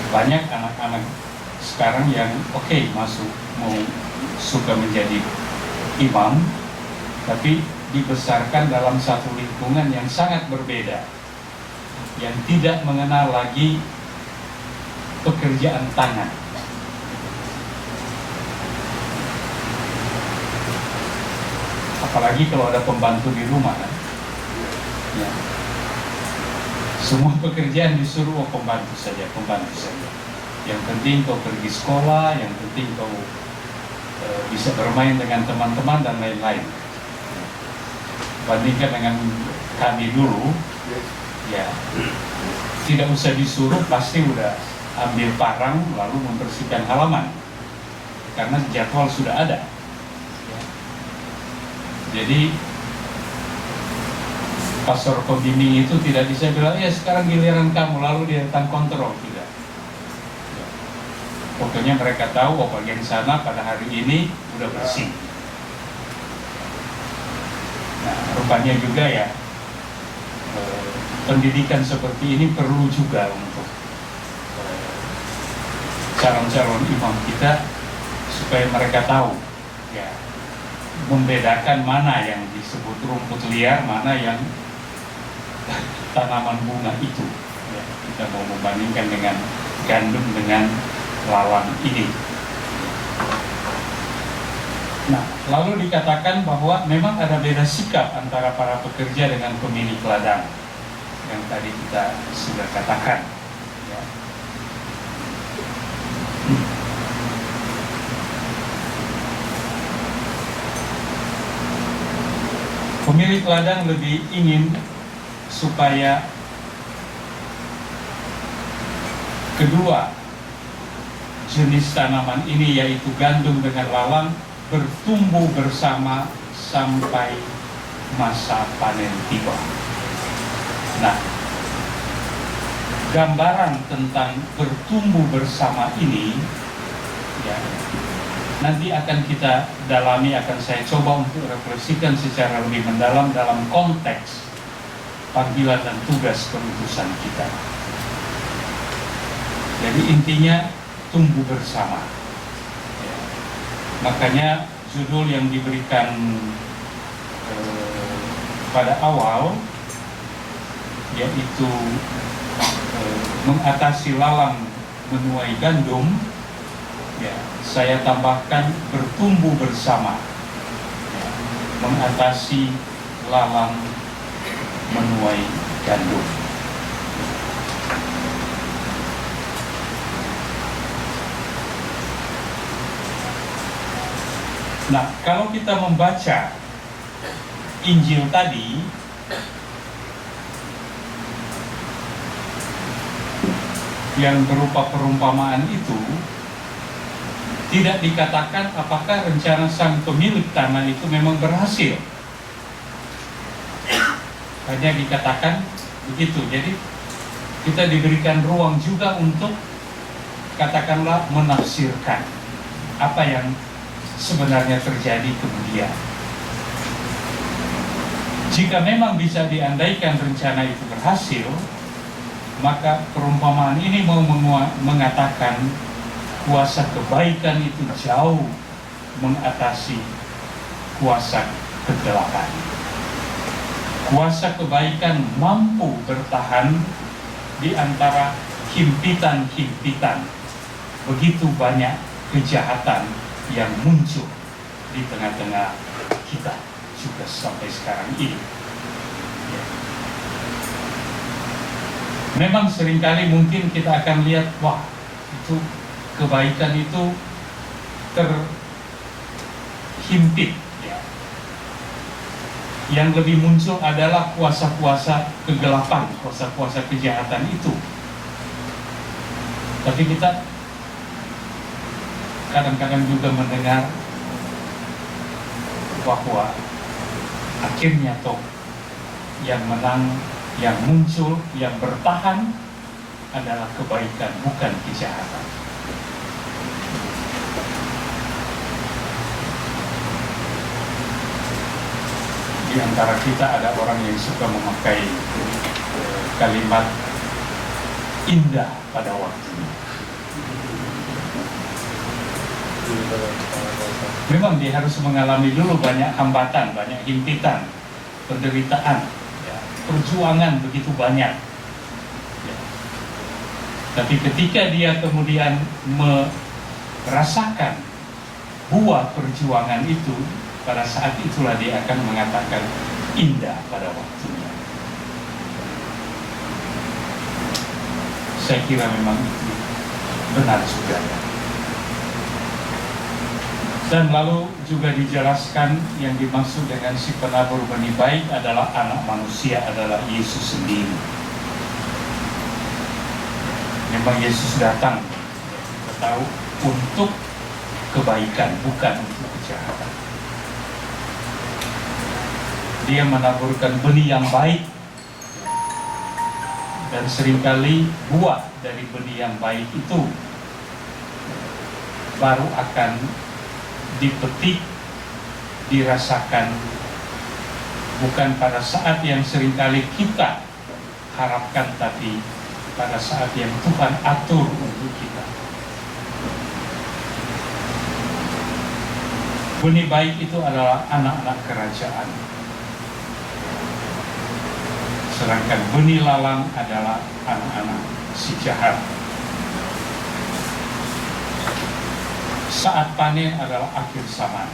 banyak anak-anak sekarang yang masuk mau suka menjadi imam, tapi dibesarkan dalam satu lingkungan yang sangat berbeda, yang tidak mengenal lagi pekerjaan tangan. Apalagi kalau ada pembantu di rumah, kan? Ya. Semua pekerjaan disuruh pembantu saja. Yang penting kau pergi sekolah, yang penting kau bisa bermain dengan teman-teman dan lain-lain. Bandingkan dengan kami dulu, ya tidak usah disuruh, pasti udah ambil parang lalu membersihkan halaman karena jadwal sudah ada. Jadi pastor pembimbing itu tidak bisa bilang, ya sekarang giliran kamu, lalu dia datang kontrol, tidak. Pokoknya mereka tahu, oh bagian sana pada hari ini udah bersih. Nah, rupanya juga ya, pendidikan seperti ini perlu juga untuk calon-calon imam kita, supaya mereka tahu, ya, membedakan mana yang disebut rumput liar, mana yang tanaman bunga itu. Ya, kita mau membandingkan dengan gandum dengan lawan ini. Nah, lalu dikatakan bahwa memang ada beda sikap antara para pekerja dengan pemilik ladang yang tadi kita sudah katakan. Ya. Pemilik ladang lebih ingin supaya kedua jenis tanaman ini, yaitu gandum dengan lalang, bertumbuh bersama sampai masa panen tiba. Nah, gambaran tentang bertumbuh bersama ini, ya, nanti akan kita dalami, akan saya coba untuk refleksikan secara lebih mendalam dalam konteks panggilan dan tugas perutusan kita. Jadi intinya tumbuh bersama. Ya. Makanya judul yang diberikan pada awal, yaitu mengatasi lalang menuai gandum, ya, saya tambahkan bertumbuh bersama, ya, mengatasi lalang menuai gandum. Nah, kalau kita membaca Injil tadi, yang berupa perumpamaan itu, tidak dikatakan apakah rencana sang pemilik tanah itu memang berhasil. Hanya dikatakan begitu. Jadi kita diberikan ruang juga untuk, katakanlah, menafsirkan apa yang sebenarnya terjadi kemudian. Jika memang bisa diandaikan rencana itu berhasil, maka perumpamaan ini mau mengatakan kuasa kebaikan itu jauh mengatasi kuasa kegelapan. Kuasa kebaikan mampu bertahan di antara himpitan-himpitan begitu banyak kejahatan yang muncul di tengah-tengah kita juga sampai sekarang ini. Ya. Memang seringkali mungkin kita akan lihat, wah, itu kebaikan itu terhimpit. Ya. Yang lebih muncul adalah kuasa-kuasa kegelapan, kuasa-kuasa kejahatan itu. Tapi kita kadang-kadang juga mendengar bahwa akhirnya toh yang menang, yang muncul, yang bertahan adalah kebaikan, bukan kejahatan. Di antara kita ada orang yang suka memakai kalimat indah pada waktunya. Memang dia harus mengalami dulu banyak hambatan, banyak himpitan, penderitaan, ya, perjuangan begitu banyak. Ya. Tapi ketika dia kemudian merasakan buah perjuangan itu, pada saat itulah dia akan mengatakan indah pada waktunya. Saya kira memang itu benar juga. Dan lalu juga dijelaskan yang dimaksud dengan si penabur benih baik adalah anak manusia, adalah Yesus sendiri. Memang Yesus datang, kita tahu, untuk kebaikan, bukan untuk kejahatan. Dia menaburkan benih yang baik, dan seringkali buah dari benih yang baik itu baru akan dipetik, dirasakan, bukan pada saat yang seringkali kita harapkan, tapi pada saat yang Tuhan atur untuk kita. Benih baik itu adalah anak-anak kerajaan, sedangkan benih lalang adalah anak-anak si jahat. Saat panen adalah akhir zaman,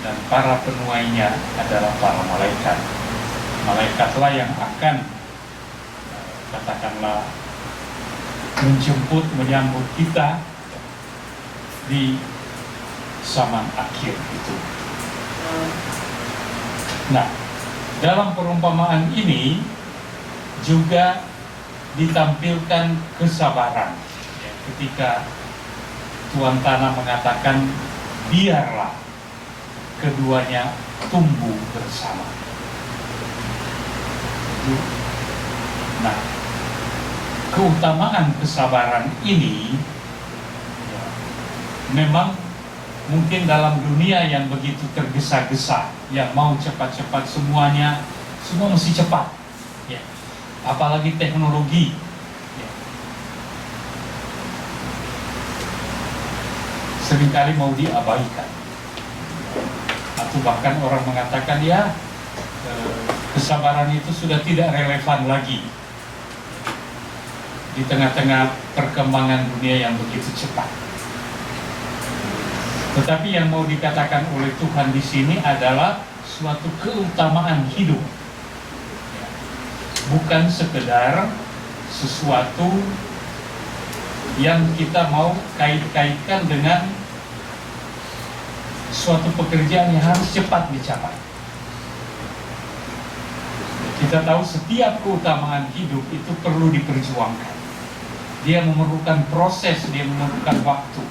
dan para penuainya adalah para malaikat. Malaikatlah yang akan, katakanlah, menyambut kita di zaman akhir itu. Nah, dalam perumpamaan ini juga ditampilkan kesabaran, ya, ketika Tuan Tanah mengatakan, biarlah keduanya tumbuh bersama. Nah, keutamaan kesabaran ini ya, memang mungkin dalam dunia yang begitu tergesa-gesa, yang mau cepat-cepat semuanya, semua mesti cepat, ya. Apalagi teknologi. Seringkali mau diabaikan, atau bahkan orang mengatakan ya kesabaran itu sudah tidak relevan lagi di tengah-tengah perkembangan dunia yang begitu cepat. Tetapi yang mau dikatakan oleh Tuhan di sini adalah suatu keutamaan hidup, bukan sekedar sesuatu yang kita mau kait-kaitkan dengan suatu pekerjaan yang harus cepat dicapai. Kita tahu setiap keutamaan hidup itu perlu diperjuangkan. Dia memerlukan proses, dia memerlukan waktu.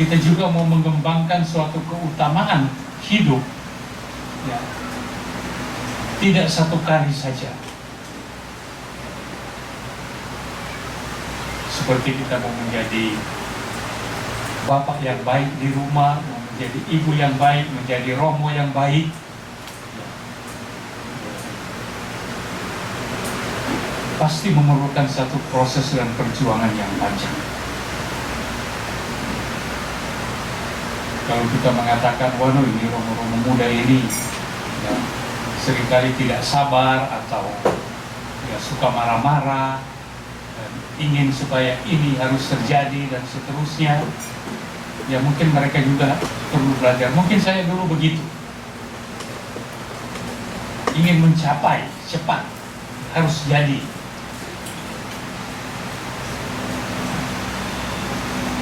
Kita juga mau mengembangkan suatu keutamaan hidup, ya, tidak satu kali saja. Seperti kita mau menjadi bapak yang baik di rumah, mau menjadi ibu yang baik, menjadi romo yang baik, pasti memerlukan satu proses dan perjuangan yang panjang. Kalau kita mengatakan, waduh ini romo-romo muda ini ya, seringkali tidak sabar atau ya, suka marah-marah, ingin supaya ini harus terjadi dan seterusnya, ya mungkin mereka juga perlu belajar. Mungkin saya dulu begitu, ingin mencapai cepat, harus jadi.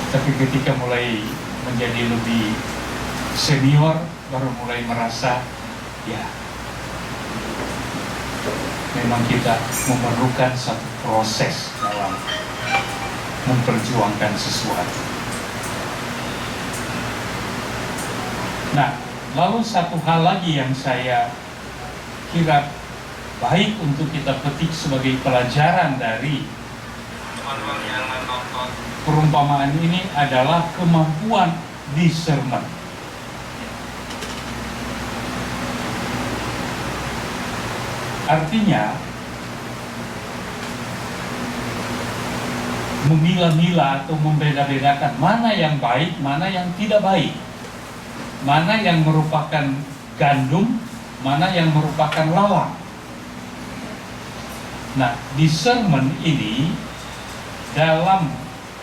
Tapi ketika mulai menjadi lebih senior, baru mulai merasa ya memang kita memerlukan satu proses dalam memperjuangkan sesuatu. Nah, lalu satu hal lagi yang saya kira baik untuk kita petik sebagai pelajaran dari perumpamaan ini adalah kemampuan discernment. Artinya memilah-milah atau membeda-bedakan mana yang baik, mana yang tidak baik, mana yang merupakan gandum, mana yang merupakan lalang. Nah, discernment ini dalam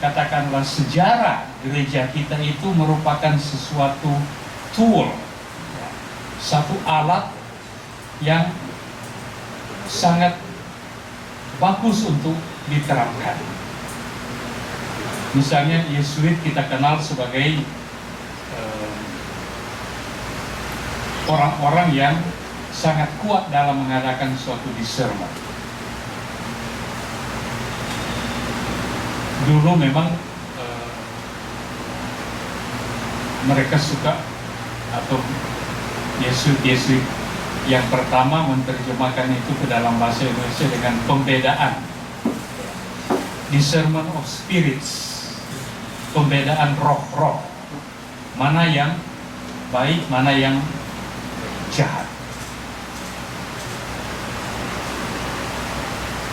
katakanlah sejarah gereja kita itu merupakan sesuatu tool, satu alat yang sangat bagus untuk diterapkan. Misalnya Yesuit kita kenal sebagai orang-orang yang sangat kuat dalam mengadakan suatu discernment. Dulu memang mereka suka, atau Yesuit yang pertama menerjemahkan itu ke dalam bahasa Indonesia dengan pembedaan, discernment of spirits, pembedaan roh-roh, mana yang baik, mana yang jahat,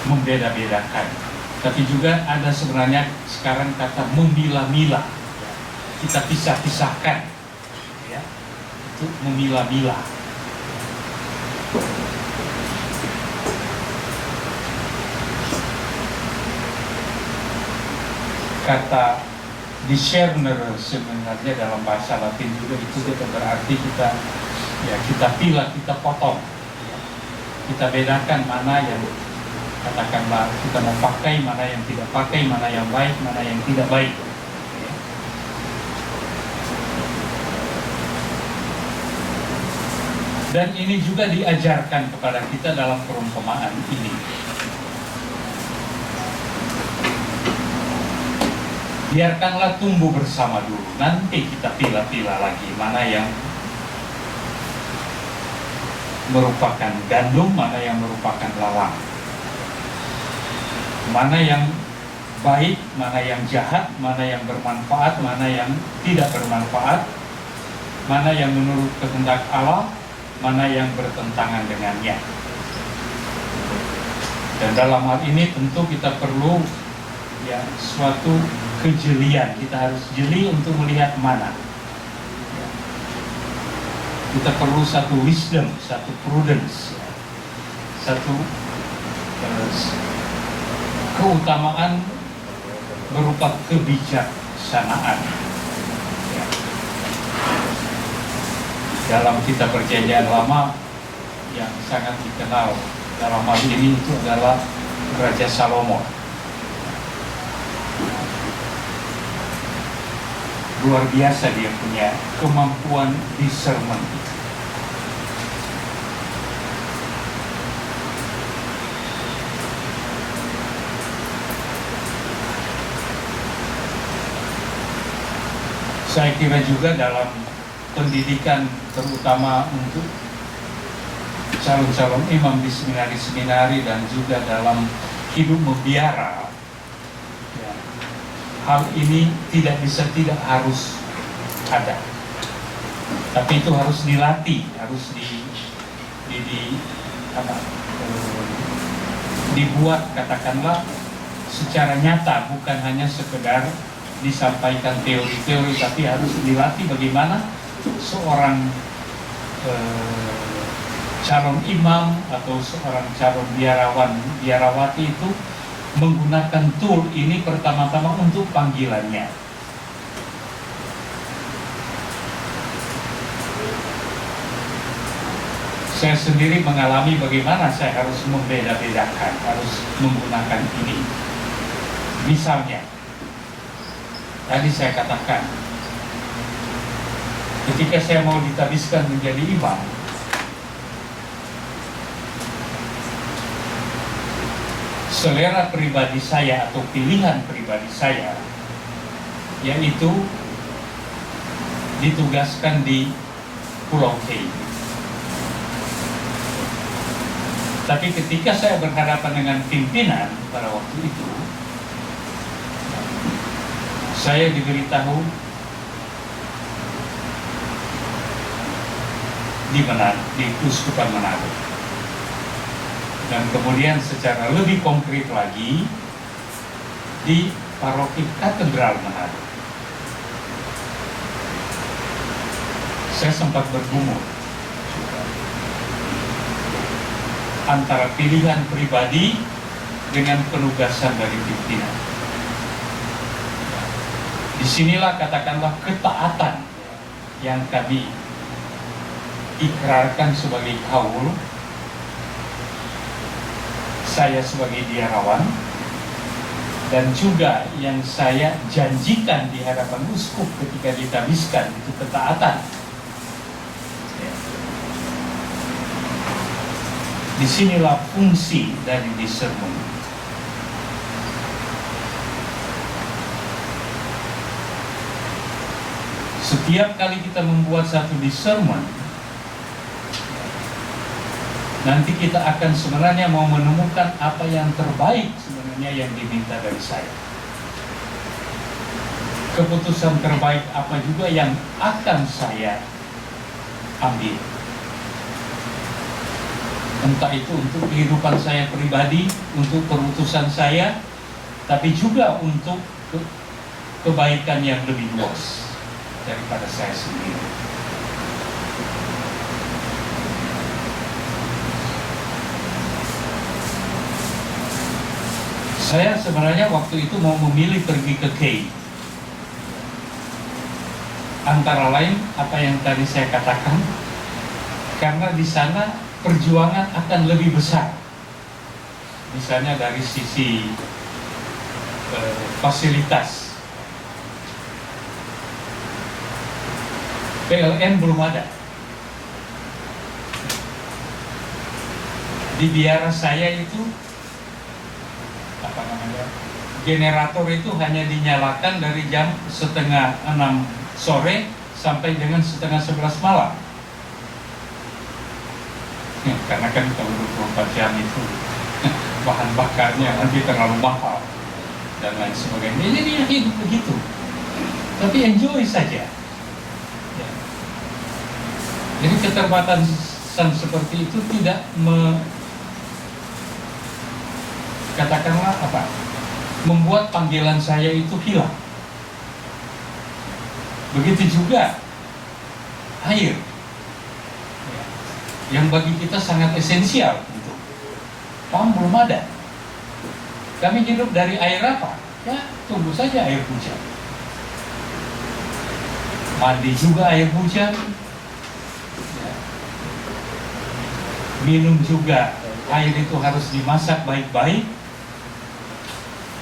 membeda-bedakan. Tapi juga ada sebenarnya sekarang kata memilah-milah, kita pisah-pisahkan, ya, itu memilah-milah. Kata discerner sebenarnya dalam bahasa Latin juga itu berarti kita pilah, kita potong, ya. Kita bedakan mana yang katakanlah kita mau pakai, mana yang tidak pakai, mana yang baik, mana yang tidak baik. Dan ini juga diajarkan kepada kita dalam perumpamaan ini. Biarkanlah tumbuh bersama dulu, nanti kita pilah-pilah lagi mana yang merupakan gandum, mana yang merupakan lalang, mana yang baik, mana yang jahat, mana yang bermanfaat, mana yang tidak bermanfaat, mana yang menurut kehendak Allah, mana yang bertentangan dengannya. Dan dalam hal ini tentu kita perlu suatu kejelian, kita harus jeli untuk melihat mana. Kita perlu satu wisdom, satu prudence, satu keutamaan berupa kebijaksanaan. Dalam kitab Perjanjian Lama yang sangat dikenal dalam hal ini itu adalah Raja Salomo. Luar biasa dia punya kemampuan discernment. Saya kira juga dalam pendidikan, terutama untuk calon-calon imam di seminari-seminari dan juga dalam hidup membiara, hal ini tidak harus ada, tapi itu harus dilatih, harus dibuat katakanlah secara nyata, bukan hanya sekedar disampaikan teori-teori, tapi harus dilatih bagaimana seorang calon imam atau seorang calon biarawati itu menggunakan tool ini pertama-tama untuk panggilannya. Saya sendiri mengalami bagaimana saya harus membeda-bedakan, harus menggunakan ini. Misalnya, tadi saya katakan, ketika saya mau ditabiskan menjadi imam, selera pribadi saya atau pilihan pribadi saya yaitu ditugaskan di Pulau K. Tapi ketika saya berhadapan dengan pimpinan pada waktu itu, saya diberitahu di Uskupan Manado. Dan kemudian secara lebih konkret lagi di Paroki Katedral Manado. Saya sempat bergumul antara pilihan pribadi dengan penugasan dari pimpinan. Disinilah katakanlah ketaatan yang kami ikrarkan sebagai kaul, saya sebagai biarawan, dan juga yang saya janjikan di hadapan uskup ketika ditabiskan itu ketaatan. Ya. Disinilah fungsi dari discernment. Setiap kali kita membuat satu discernment, nanti kita akan sebenarnya mau menemukan apa yang terbaik sebenarnya yang diminta dari saya. Keputusan terbaik apa juga yang akan saya ambil. Entah itu untuk kehidupan saya pribadi, untuk keputusan saya, tapi juga untuk kebaikan yang lebih luas daripada saya sendiri. Saya sebenarnya waktu itu mau memilih pergi ke Kei. Antara lain apa yang tadi saya katakan, karena di sana perjuangan akan lebih besar. Misalnya dari sisi fasilitas. PLN belum ada. Di biara saya itu generator itu hanya dinyalakan dari jam 5:30 sore sampai dengan 10:30 malam. Ya, karena kan kalau 24 jam itu bahan bakarnya nanti terlalu mahal dan lain sebagainya. Jadi ya hidup begitu. Tapi enjoy saja. Ya. Jadi keterbatasan seperti itu tidak katakanlah apa? Membuat panggilan saya itu hilang. Begitu juga air, ya, yang bagi kita sangat esensial. Untuk pam belum ada. Kami hidup dari air apa? Ya, tunggu saja air hujan. Mandi juga air hujan. Ya. Minum juga air itu harus dimasak baik-baik,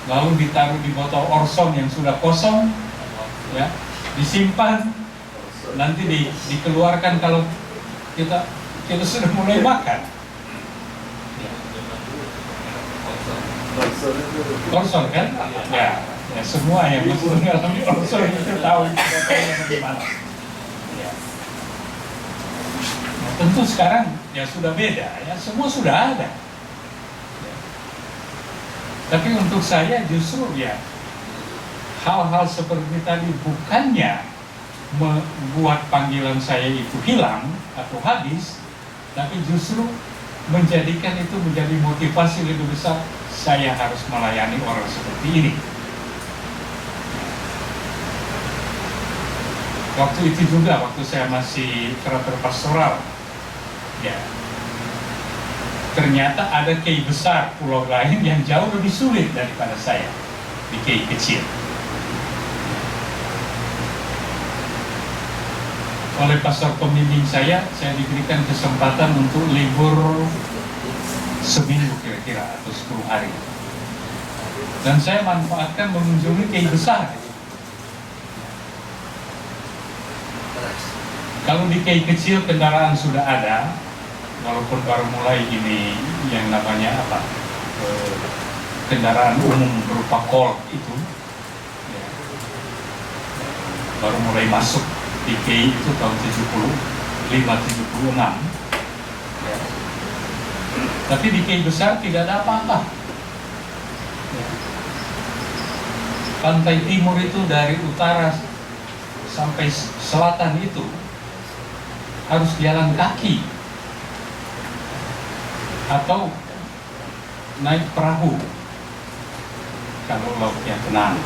lalu ditaruh di botol Orson yang sudah kosong, ya, disimpan, nanti dikeluarkan kalau kita sudah mulai makan. Ya. Orson kan? Ya, semua yang mengalami Orson itu tahu bagaimana. Ya. Nah, tentu sekarang ya sudah beda, ya semua sudah ada. Tapi untuk saya justru ya hal-hal seperti tadi bukannya membuat panggilan saya itu hilang atau habis, tapi justru menjadikan itu menjadi motivasi lebih besar. Saya harus melayani orang seperti ini. Waktu itu juga, waktu saya masih kurator pastoral, ya, ternyata ada kei besar pulau lain yang jauh lebih sulit daripada saya di kei kecil. Oleh pastor pembimbing saya diberikan kesempatan untuk libur seminggu kira-kira atau 10 hari. Dan saya manfaatkan mengunjungi kei besar. Kalau di kei kecil kendaraan sudah ada, walaupun baru mulai ini yang namanya apa, kendaraan umum berupa Colt itu, ya, baru mulai masuk di KI itu tahun 75-76, ya. Tapi di KI besar tidak ada apa-apa. Ya. Pantai timur itu dari utara sampai selatan itu harus jalan kaki atau naik perahu kalau lautnya tenang.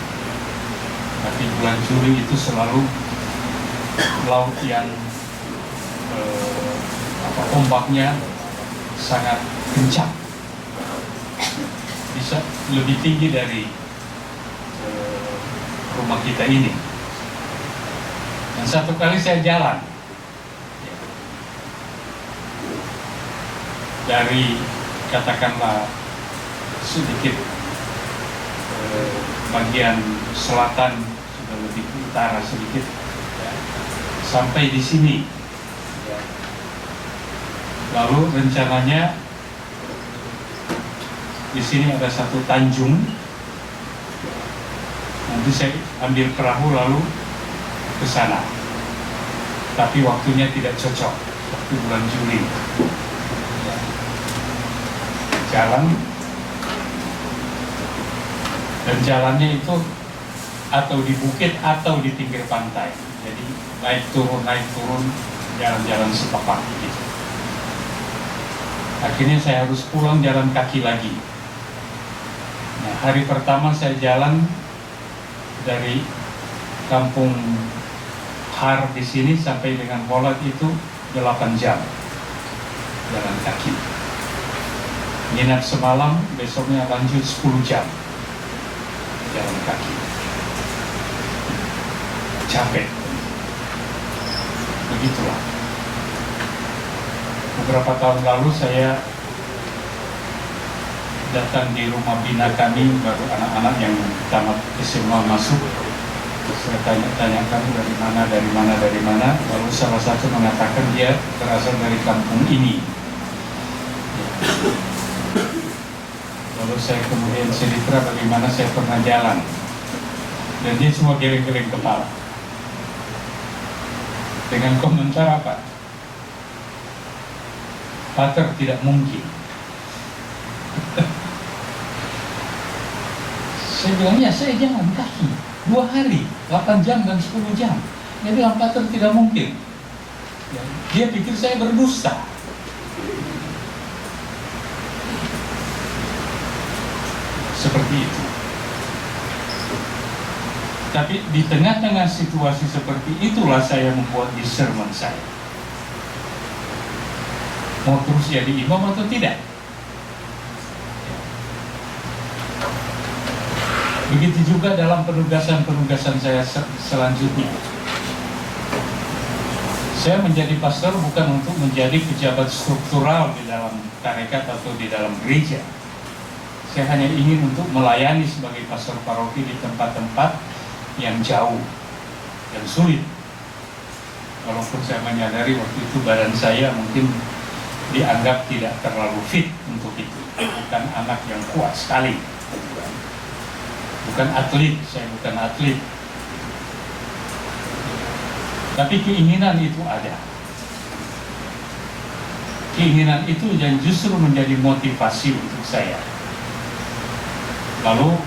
Tapi bulan Juli itu selalu laut yang ombaknya sangat kencang, bisa lebih tinggi dari rumah kita ini. Dan satu kali saya jalan dari katakanlah sedikit bagian selatan, sudah lebih ke utara sedikit, ya. Sampai di sini, ya. Lalu rencananya di sini ada satu tanjung. Nanti saya ambil perahu lalu ke sana. Tapi waktunya tidak cocok, waktu bulan Juli. Ya. Jalan, dan jalannya itu atau di bukit atau di pinggir pantai. Jadi naik turun, jalan-jalan setapak gitu. Akhirnya saya harus pulang jalan kaki lagi. Nah, hari pertama saya jalan dari kampung Har di sini sampai dengan Holland itu 8 jam jalan kaki. Nginap semalam, besoknya lanjut 10 jam jalan kaki. Capek. Begitulah. Beberapa tahun lalu saya datang di rumah bina kami, baru anak-anak yang tamat SMA masuk. Saya tanya kamu dari mana, lalu salah satu mengatakan dia berasal dari kampung ini. Lalu saya kemudian cerita bagaimana saya pernah jalan, dan dia cuma geleng-geleng kepala dengan komentar apa? Pater, tidak mungkin. Saya bilang, ya saya jalan kaki 2 hari, 8 jam dan 10 jam. Dia bilang, Pater, tidak mungkin. Ya, dia pikir saya berdusta. Seperti itu. Tapi di tengah-tengah situasi seperti itulah saya membuat discernment saya. Mau terus jadi imam atau tidak? Begitu juga dalam penugasan-penugasan saya selanjutnya. Saya menjadi pastor bukan untuk menjadi pejabat struktural di dalam tarekat atau di dalam gereja. Saya hanya ingin untuk melayani sebagai pastor paroki di tempat-tempat yang jauh dan sulit. Walaupun saya menyadari waktu itu badan saya mungkin dianggap tidak terlalu fit untuk itu. Bukan anak yang kuat sekali. Bukan atlet, saya bukan atlet. Tapi keinginan itu ada. Keinginan itu yang justru menjadi motivasi untuk saya. Lalu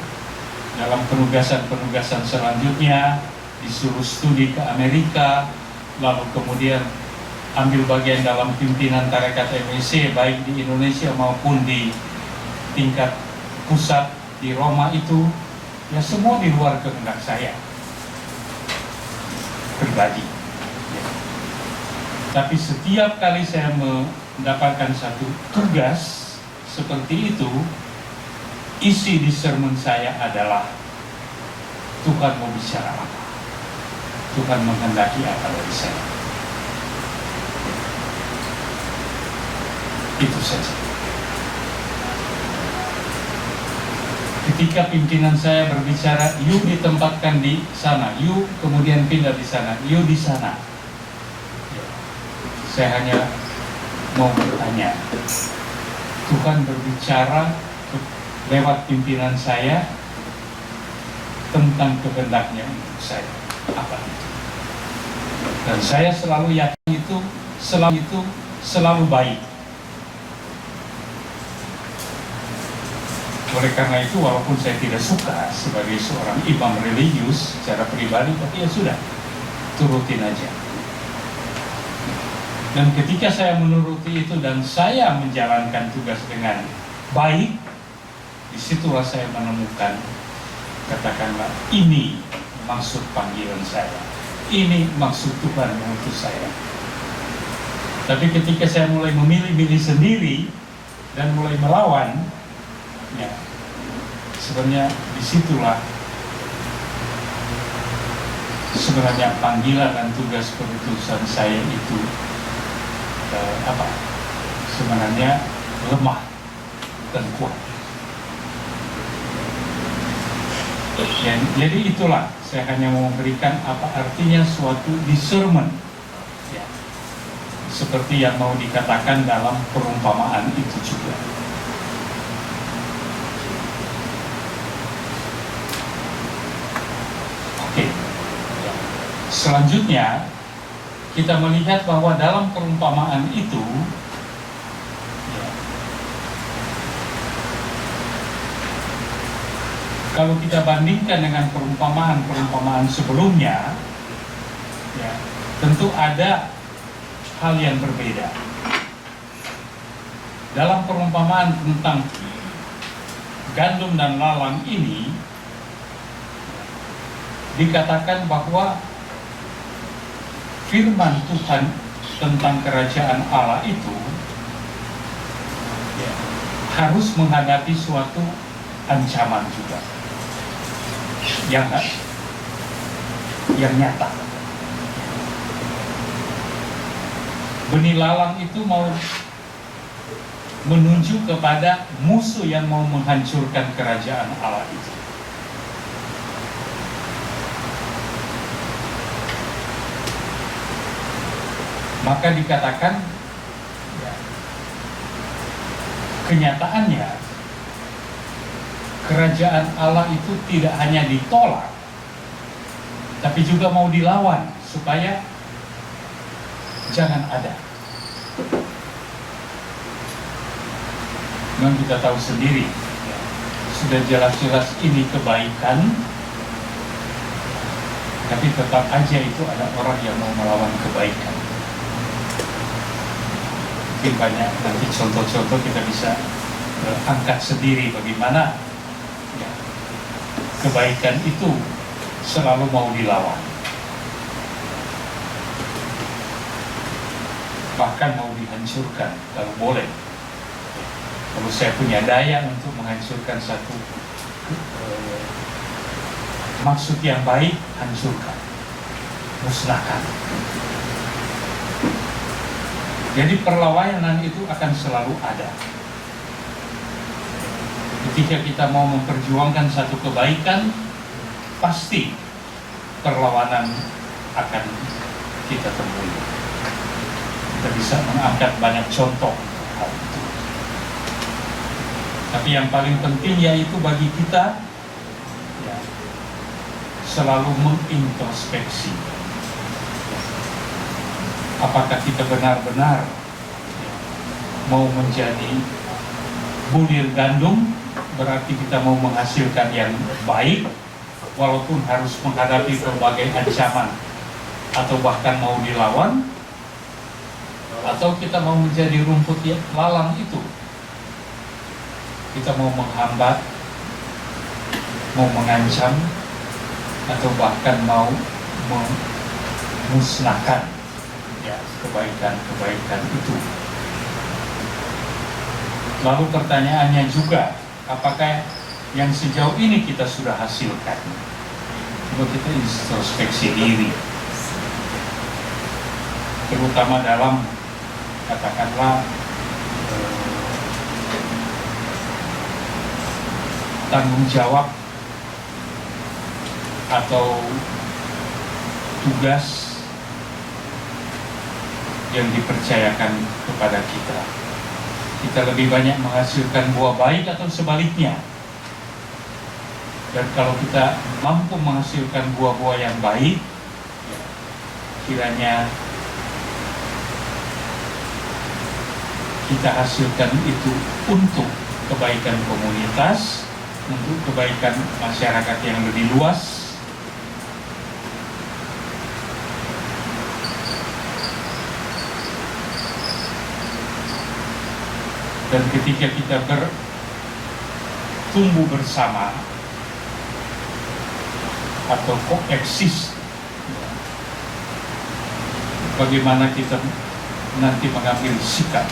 dalam penugasan-penugasan selanjutnya disuruh studi ke Amerika, lalu kemudian ambil bagian dalam pimpinan tarekat MSC baik di Indonesia maupun di tingkat pusat di Roma itu. Ya semua di luar kehendak saya pribadi. Ya. Tapi setiap kali saya mendapatkan satu tugas seperti itu, isi discernment saya adalah Tuhan mau bicara apa, Tuhan menghendaki apa dari saya. Itu saja. Ketika pimpinan saya berbicara, you ditempatkan di sana, you kemudian pindah di sana, you di sana. Ya. Saya hanya mau bertanya, Tuhan berbicara lewat pimpinan saya tentang kehendaknya untuk saya. Apa itu? Dan saya selalu yakin itu selalu baik. Oleh karena itu, walaupun saya tidak suka sebagai seorang imam religius secara pribadi, tapi ya sudah, turutin aja. Dan ketika saya menuruti itu dan saya menjalankan tugas dengan baik, disitulah saya menemukan, katakanlah, ini maksud panggilan saya, ini maksud Tuhan mengutus saya. Tapi ketika saya mulai memilih-milih sendiri dan mulai melawan, ya, sebenarnya disitulah sebenarnya panggilan dan tugas penutusan saya itu sebenarnya lemah dan kuat. Jadi itulah saya hanya mau memberikan apa artinya suatu discernment, ya. Seperti yang mau dikatakan dalam perumpamaan itu juga. Oke. Selanjutnya kita melihat bahwa dalam perumpamaan itu, ya, kalau kita bandingkan dengan perumpamaan sebelumnya, ya, tentu ada hal yang berbeda. Dalam perumpamaan tentang gandum dan lalang ini, dikatakan bahwa firman Tuhan tentang kerajaan Allah itu, ya, harus menghadapi suatu ancaman juga yang nyata. Benih lalang itu mau menunjuk kepada musuh yang mau menghancurkan kerajaan Allah itu. Maka dikatakan, ya, kenyataannya kerajaan Allah itu tidak hanya ditolak, tapi juga mau dilawan supaya jangan ada. Memang kita tahu sendiri, ya, sudah jelas-jelas ini kebaikan, tapi tetap aja itu ada orang yang mau melawan kebaikan. Mungkin banyak nanti contoh-contoh kita bisa angkat sendiri bagaimana, ya, kebaikan itu selalu mau dilawan, bahkan mau dihancurkan kalau boleh. Kalau saya punya daya untuk menghancurkan satu maksud yang baik, hancurkan, musnahkan. Jadi perlawanan itu akan selalu ada. Ketika kita mau memperjuangkan satu kebaikan, pasti perlawanan akan kita temui. Kita bisa mengangkat banyak contoh hal itu. Tapi yang paling penting yaitu bagi kita, ya, selalu mengintrospeksi. Apakah kita benar-benar, ya, mau menjadi bulir gandum, berarti kita mau menghasilkan yang baik, walaupun harus menghadapi berbagai ancaman, atau bahkan mau dilawan, atau kita mau menjadi rumput yang lalang itu. Kita mau menghambat, mau mengancam, atau bahkan mau memusnahkan, ya, kebaikan-kebaikan itu. Lalu pertanyaannya juga, apakah yang sejauh ini kita sudah hasilkan? Coba kita introspeksi diri, terutama dalam, katakanlah, tanggung jawab atau tugas yang dipercayakan kepada kita. Kita lebih banyak menghasilkan buah baik atau sebaliknya. Dan kalau kita mampu menghasilkan buah-buah yang baik, kiranya kita hasilkan itu untuk kebaikan komunitas, untuk kebaikan masyarakat yang lebih luas, dan ketika kita bertumbuh bersama atau koeksis, bagaimana kita nanti mengambil sikap.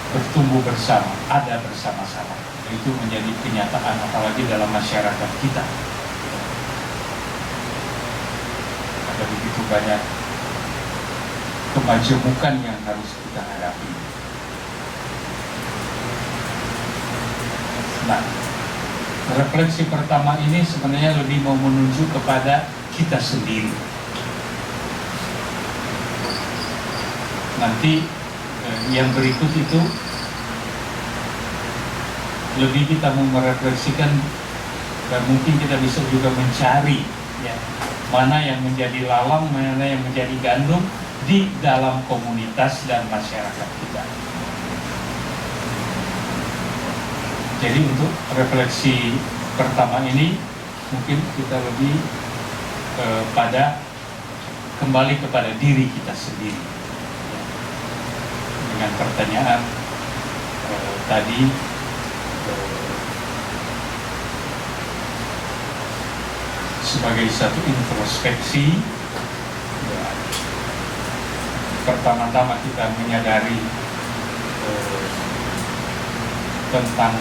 Bertumbuh bersama, ada bersama-sama, itu menjadi kenyataan apalagi dalam masyarakat kita. Ada begitu banyak kemajemukan yang harus kita hadapi. Nah, refleksi pertama ini sebenarnya lebih mau menunjuk kepada kita sendiri. Nanti yang berikut itu lebih kita mau merefleksikan, dan mungkin kita bisa juga mencari ya, mana yang menjadi lalang, mana yang menjadi gandum di dalam komunitas dan masyarakat kita. Jadi untuk refleksi pertama ini mungkin kita lebih kembali kepada diri kita sendiri dengan pertanyaan tadi, sebagai satu introspeksi ya, pertama-tama kita menyadari tentang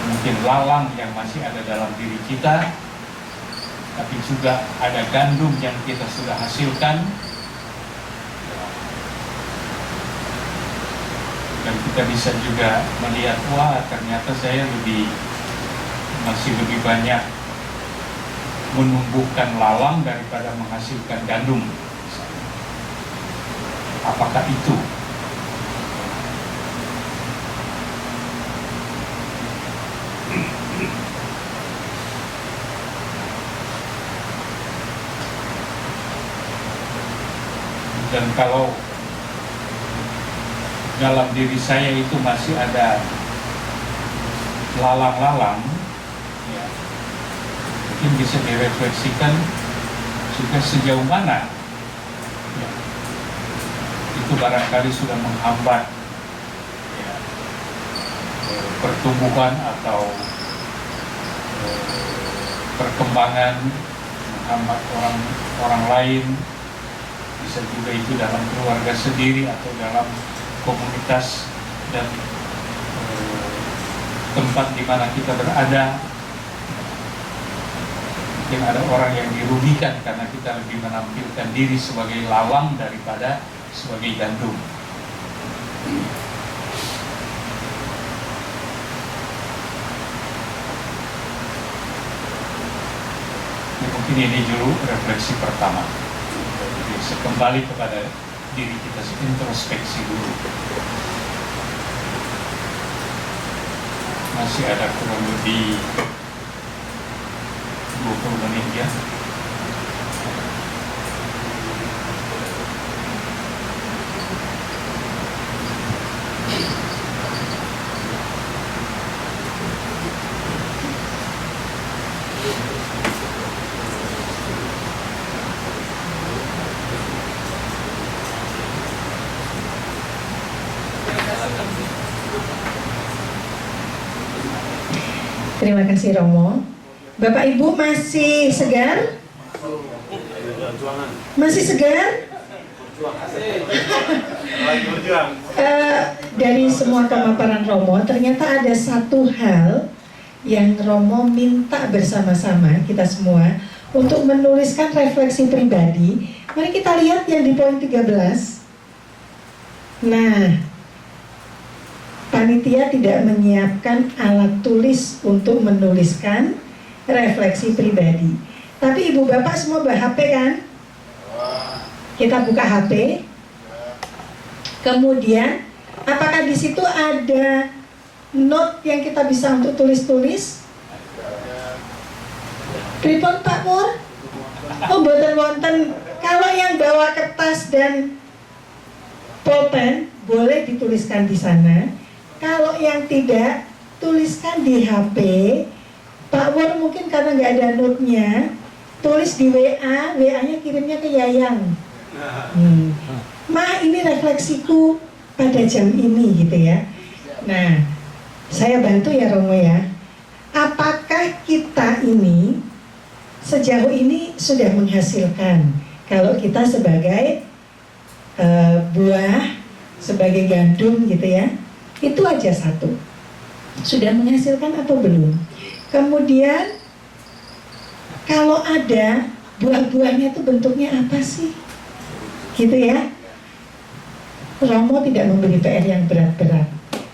mungkin lalang yang masih ada dalam diri kita, tapi juga ada gandum yang kita sudah hasilkan, dan kita bisa juga melihat, wah ternyata saya masih lebih banyak menumbuhkan lalang daripada menghasilkan gandum. Apakah itu? Dan kalau dalam diri saya itu masih ada lalang-lalang, ya, mungkin bisa direfleksikan juga sejauh mana ya, itu barangkali sudah menghambat ya, pertumbuhan atau perkembangan, menghambat orang lain. Bisa juga itu dalam keluarga sendiri atau dalam komunitas dan tempat di mana kita berada. Mungkin ada orang yang dirugikan karena kita lebih menampilkan diri sebagai lalang daripada sebagai gandum. Ya, mungkin ini dulu refleksi pertama. Kembali kepada diri kita, introspeksi dulu. Masih ada kurang lebih 20 menit ya. Terima kasih Romo. Bapak Ibu masih segar? Masih segar? Dari semua pemaparan Romo, ternyata ada satu hal yang Romo minta bersama-sama kita semua untuk menuliskan refleksi pribadi. Mari kita lihat yang di poin 13. Nah, panitia tidak menyiapkan alat tulis untuk menuliskan refleksi pribadi. Tapi ibu bapak semua bawa HP kan? Kita buka HP. Kemudian, apakah di situ ada note yang kita bisa untuk tulis-tulis? Pripun Pak Pur? Oh, boten wonten. Kalau yang bawa kertas dan pulpen boleh dituliskan di sana. Kalau yang tidak, tuliskan di HP. Pak Won mungkin karena nggak ada note-nya, tulis di WA, WA-nya kirimnya ke Yayang. Ma, ini refleksiku pada jam ini gitu ya. Nah, saya bantu ya Romo ya. Apakah kita ini sejauh ini sudah menghasilkan? Kalau kita sebagai buah, sebagai gandum gitu ya. Itu aja satu. Sudah menghasilkan atau belum? Kemudian kalau ada buah-buahnya itu bentuknya apa sih? Gitu ya. Romo tidak memberi PR yang berat-berat,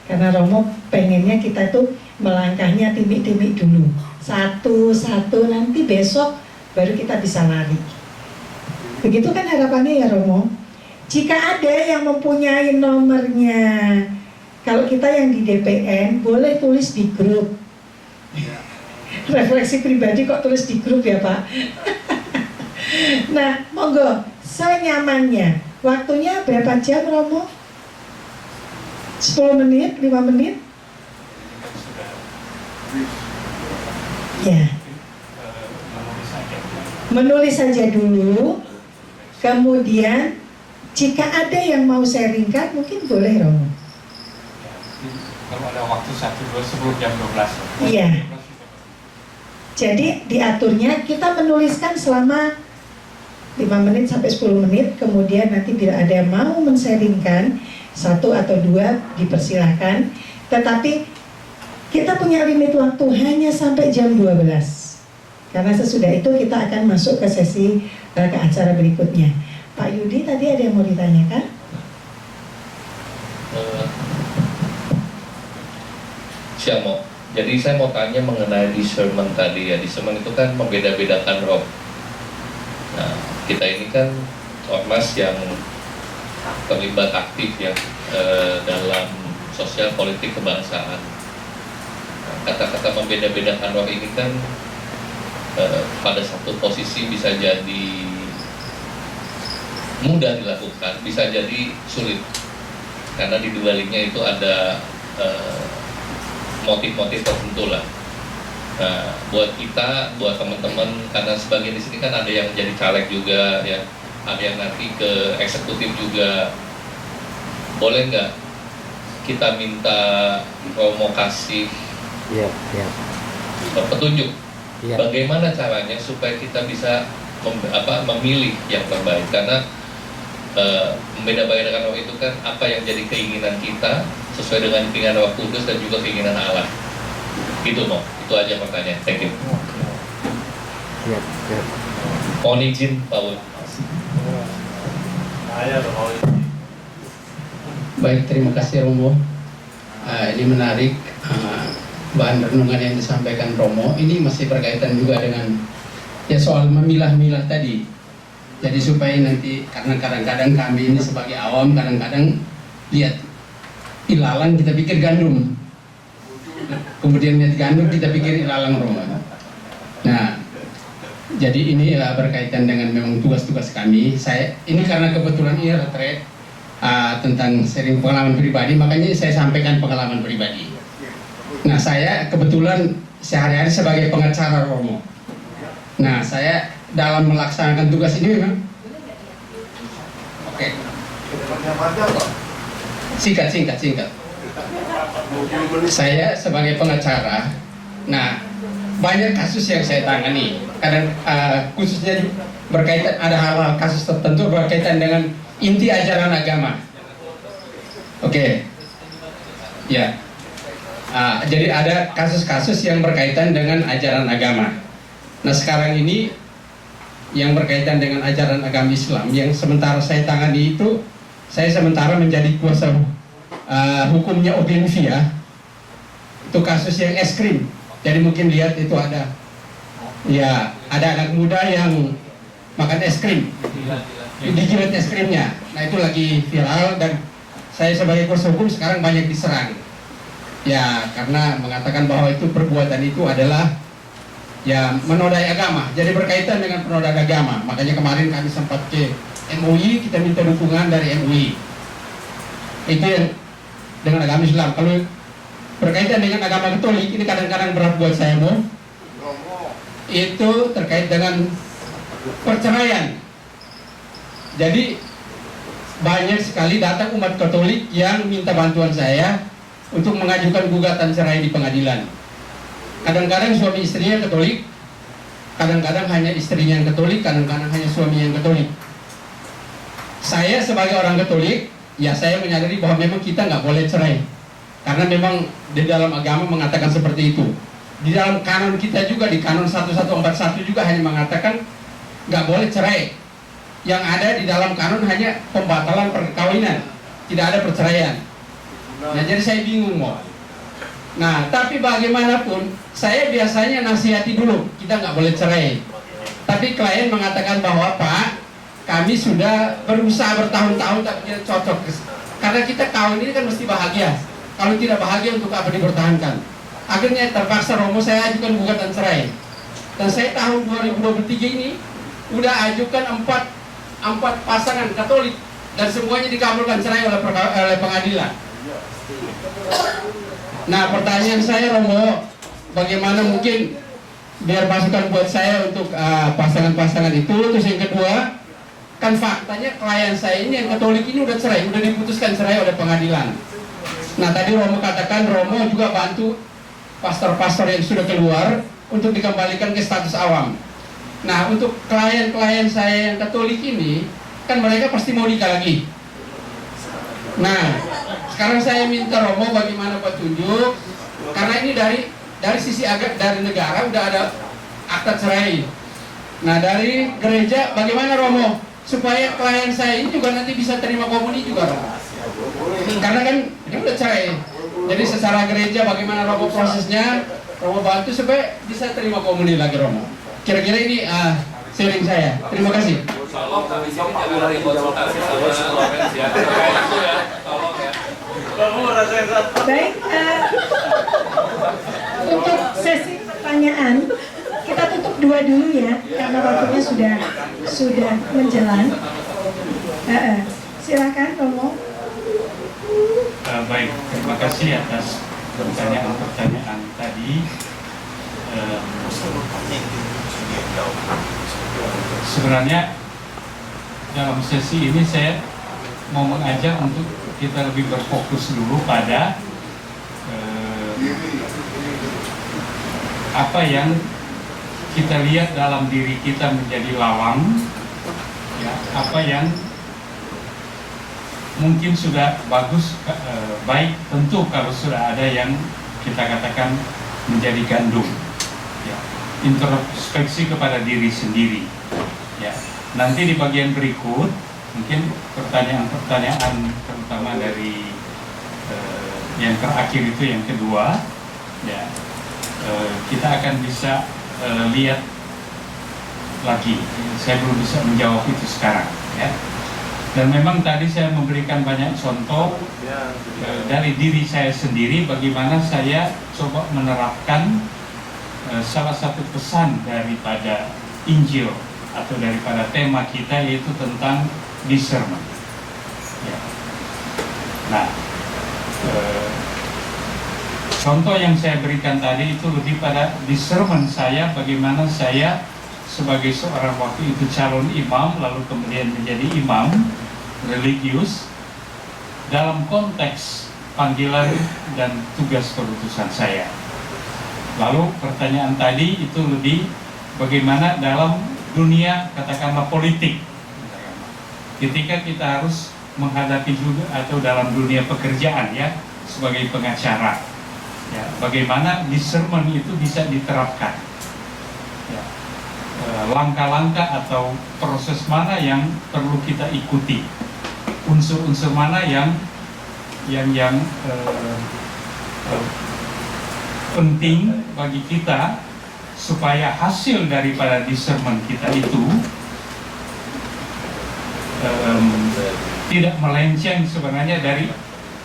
karena Romo pengennya kita tuh melangkahnya timik-timik dulu, satu-satu, nanti besok baru kita bisa lari. Begitu kan harapannya ya Romo? Jika ada yang mempunyai nomornya, kalau kita yang di DPN boleh tulis di grup. Refleksi pribadi kok tulis di grup ya Pak? Nah, monggo senyamannya. Waktunya berapa jam Romo? 10 menit, 5 menit? Ya. Menulis saja dulu. Kemudian jika ada yang mau sharingkan mungkin boleh Romo. Kalau ada waktu 1-2 sebelum jam 12. Iya. Jadi diaturnya kita menuliskan selama 5 menit sampai 10 menit, kemudian nanti bila ada yang mau men-sharingkan 1 atau 2 dipersilahkan, tetapi kita punya limit waktu hanya sampai jam 12, karena sesudah itu kita akan masuk ke sesi ke acara berikutnya. Pak Yudi tadi ada yang mau ditanyakan? Siamo. Jadi saya mau tanya mengenai discernment tadi ya. Discernment itu kan membeda-bedakan roh. Nah, kita ini kan ormas yang terlibat aktif ya dalam sosial politik kebangsaan. Nah, kata-kata membeda-bedakan roh ini kan pada satu posisi bisa jadi mudah dilakukan, bisa jadi sulit. Karena di baliknya itu ada motif-motif tertentu lah. Nah, buat kita, buat teman-teman, karena sebagian di sini kan ada yang jadi caleg juga, ya, ada yang nanti ke eksekutif juga. Boleh nggak kita minta Romo kasih petunjuk? Bagaimana caranya supaya kita bisa memilih yang terbaik? Karena membeda-bedakan roh itu kan apa yang jadi keinginan kita sesuai dengan keinginan Roh Kudus dan juga keinginan Allah. Gitu Mo, itu aja pertanyaan. Thank you. Mohon izin Paul. Baik, terima kasih Romo. Ini menarik, bahan renungan yang disampaikan Romo. Ini masih berkaitan juga dengan ya soal memilah-milah tadi. Jadi supaya nanti, karena kadang-kadang kami ini sebagai awam kadang-kadang lihat ilalang kita pikir gandum, kemudian lihat gandum kita pikir ilalang Romo. Nah, jadi ini berkaitan dengan memang tugas-tugas kami. Saya ini karena kebetulan ini retret tentang sharing pengalaman pribadi, makanya saya sampaikan pengalaman pribadi. Nah, saya kebetulan sehari-hari sebagai pengacara Romo. Nah, saya dalam melaksanakan tugas ini memang oke. Singkat. Saya sebagai pengacara, nah banyak kasus yang saya tangani. Kadang khususnya berkaitan ada hal-hal kasus tertentu berkaitan dengan inti ajaran agama. Oke. Ya. Jadi ada kasus-kasus yang berkaitan dengan ajaran agama. Nah, sekarang ini yang berkaitan dengan ajaran agama Islam yang sementara saya tangani itu, saya sementara menjadi kuasa hukumnya Obenvia. Itu kasus yang es krim. Jadi mungkin lihat itu ada anak muda yang makan es krim, dijilat es krimnya. Nah, itu lagi viral dan saya sebagai kuasa hukum sekarang banyak diserang. Ya, karena mengatakan bahwa itu perbuatan itu adalah ya menodai agama, jadi berkaitan dengan penodaan agama. Makanya kemarin kami sempat ke MUI, kita minta dukungan dari MUI. Itu yang dengan agama Islam. Kalau berkaitan dengan agama Katolik, ini kadang-kadang berat buat saya, Mo. Itu terkait dengan perceraian. Jadi banyak sekali datang umat Katolik yang minta bantuan saya untuk mengajukan gugatan cerai di pengadilan. Kadang-kadang suami istrinya Katolik, kadang-kadang hanya istrinya yang Katolik, kadang-kadang hanya suami yang Katolik. Saya sebagai orang Katolik, ya saya menyadari bahwa memang kita nggak boleh cerai, karena memang di dalam agama mengatakan seperti itu. Di dalam kanon kita juga, di kanon 1141 juga hanya mengatakan nggak boleh cerai. Yang ada di dalam kanon hanya pembatalan perkawinan, tidak ada perceraian. Nah, jadi saya bingung mau. Nah, tapi bagaimanapun saya biasanya nasihati dulu, kita nggak boleh cerai. Tapi klien mengatakan bahwa Pak, kami sudah berusaha bertahun-tahun tapi tidak cocok. Karena kita kawin ini kan mesti bahagia. Kalau tidak bahagia untuk apa dipertahankan? Akhirnya terpaksa Romo saya ajukan gugatan cerai. Dan saya tahun 2023 ini udah ajukan empat pasangan Katolik dan semuanya dikabulkan cerai oleh pengadilan. Nah, pertanyaan saya Romo, bagaimana mungkin biar masukan buat saya untuk pasangan-pasangan itu. Terus yang kedua, kan faktanya klien saya ini yang Katolik ini udah cerai, udah diputuskan cerai oleh pengadilan. Nah, tadi Romo katakan Romo juga bantu pastor-pastor yang sudah keluar untuk dikembalikan ke status awam. Nah, untuk klien-klien saya yang Katolik ini, kan mereka pasti mau nikah lagi. Nah, sekarang saya minta Romo bagaimana petunjuk, karena ini dari sisi dari negara udah ada akta cerai. Nah, dari gereja bagaimana Romo supaya klien saya ini juga nanti bisa terima komuni juga Romo? Karena kan ini udah cerai. Jadi secara gereja bagaimana Romo prosesnya, Romo bantu supaya bisa terima komuni lagi Romo. Kira-kira ini sharing saya. Terima kasih. Tolong kami sini jangan ada konsultasi sama Lorenz ya. Kayak itu ya, tolong ya. Baik, untuk sesi pertanyaan kita tutup 2 dulu ya, karena waktunya sudah menjelang. Silakan Romo. Baik, terima kasih atas pertanyaan-pertanyaan tadi. Sebenarnya dalam sesi ini saya mau mengajak untuk kita lebih berfokus dulu pada apa yang kita lihat dalam diri kita menjadi lalang, ya, apa yang mungkin sudah bagus, baik tentu kalau sudah ada yang kita katakan menjadi gandum, ya, introspeksi kepada diri sendiri, ya. Nanti di bagian berikut mungkin pertanyaan-pertanyaan terutama dari yang terakhir itu yang kedua, ya, kita akan bisa lihat lagi. Saya belum bisa menjawab itu sekarang, ya. Dan memang tadi saya memberikan banyak contoh dari diri saya sendiri bagaimana saya coba menerapkan salah satu pesan daripada Injil atau daripada tema kita, yaitu tentang discernment. Ya. Nah, contoh yang saya berikan tadi itu lebih pada discernment saya, bagaimana saya sebagai seorang waktu itu calon imam, lalu kemudian menjadi imam religius dalam konteks panggilan dan tugas perutusan saya. Lalu pertanyaan tadi itu lebih bagaimana dalam dunia katakanlah politik, ketika kita harus menghadapi juga, atau dalam dunia pekerjaan ya sebagai pengacara, ya, bagaimana discernment itu bisa diterapkan, ya, langkah-langkah atau proses mana yang perlu kita ikuti, unsur-unsur mana yang penting bagi kita supaya hasil daripada discernment kita itu tidak melenceng sebenarnya dari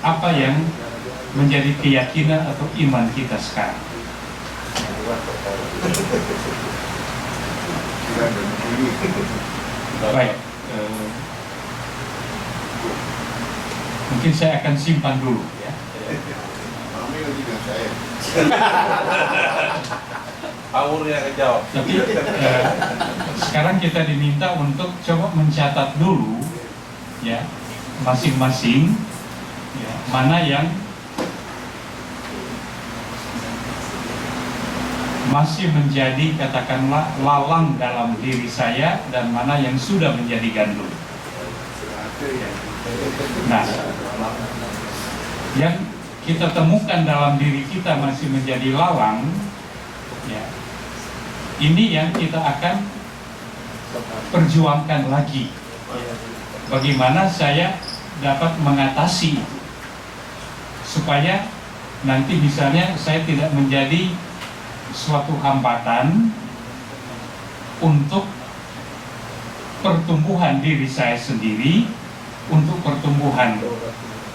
apa yang menjadi keyakinan atau iman kita sekarang. Baik, mungkin saya akan simpan dulu ya. Powernya kejawab. Tapi sekarang kita diminta untuk coba mencatat dulu ya masing-masing ya, mana yang masih menjadi katakanlah lalang dalam diri saya dan mana yang sudah menjadi gandum. Nah, yang kita temukan dalam diri kita masih menjadi lalang, ya, ini yang kita akan perjuangkan lagi. Bagaimana saya dapat mengatasi itu, supaya nanti misalnya saya tidak menjadi suatu hambatan untuk pertumbuhan diri saya sendiri, untuk pertumbuhan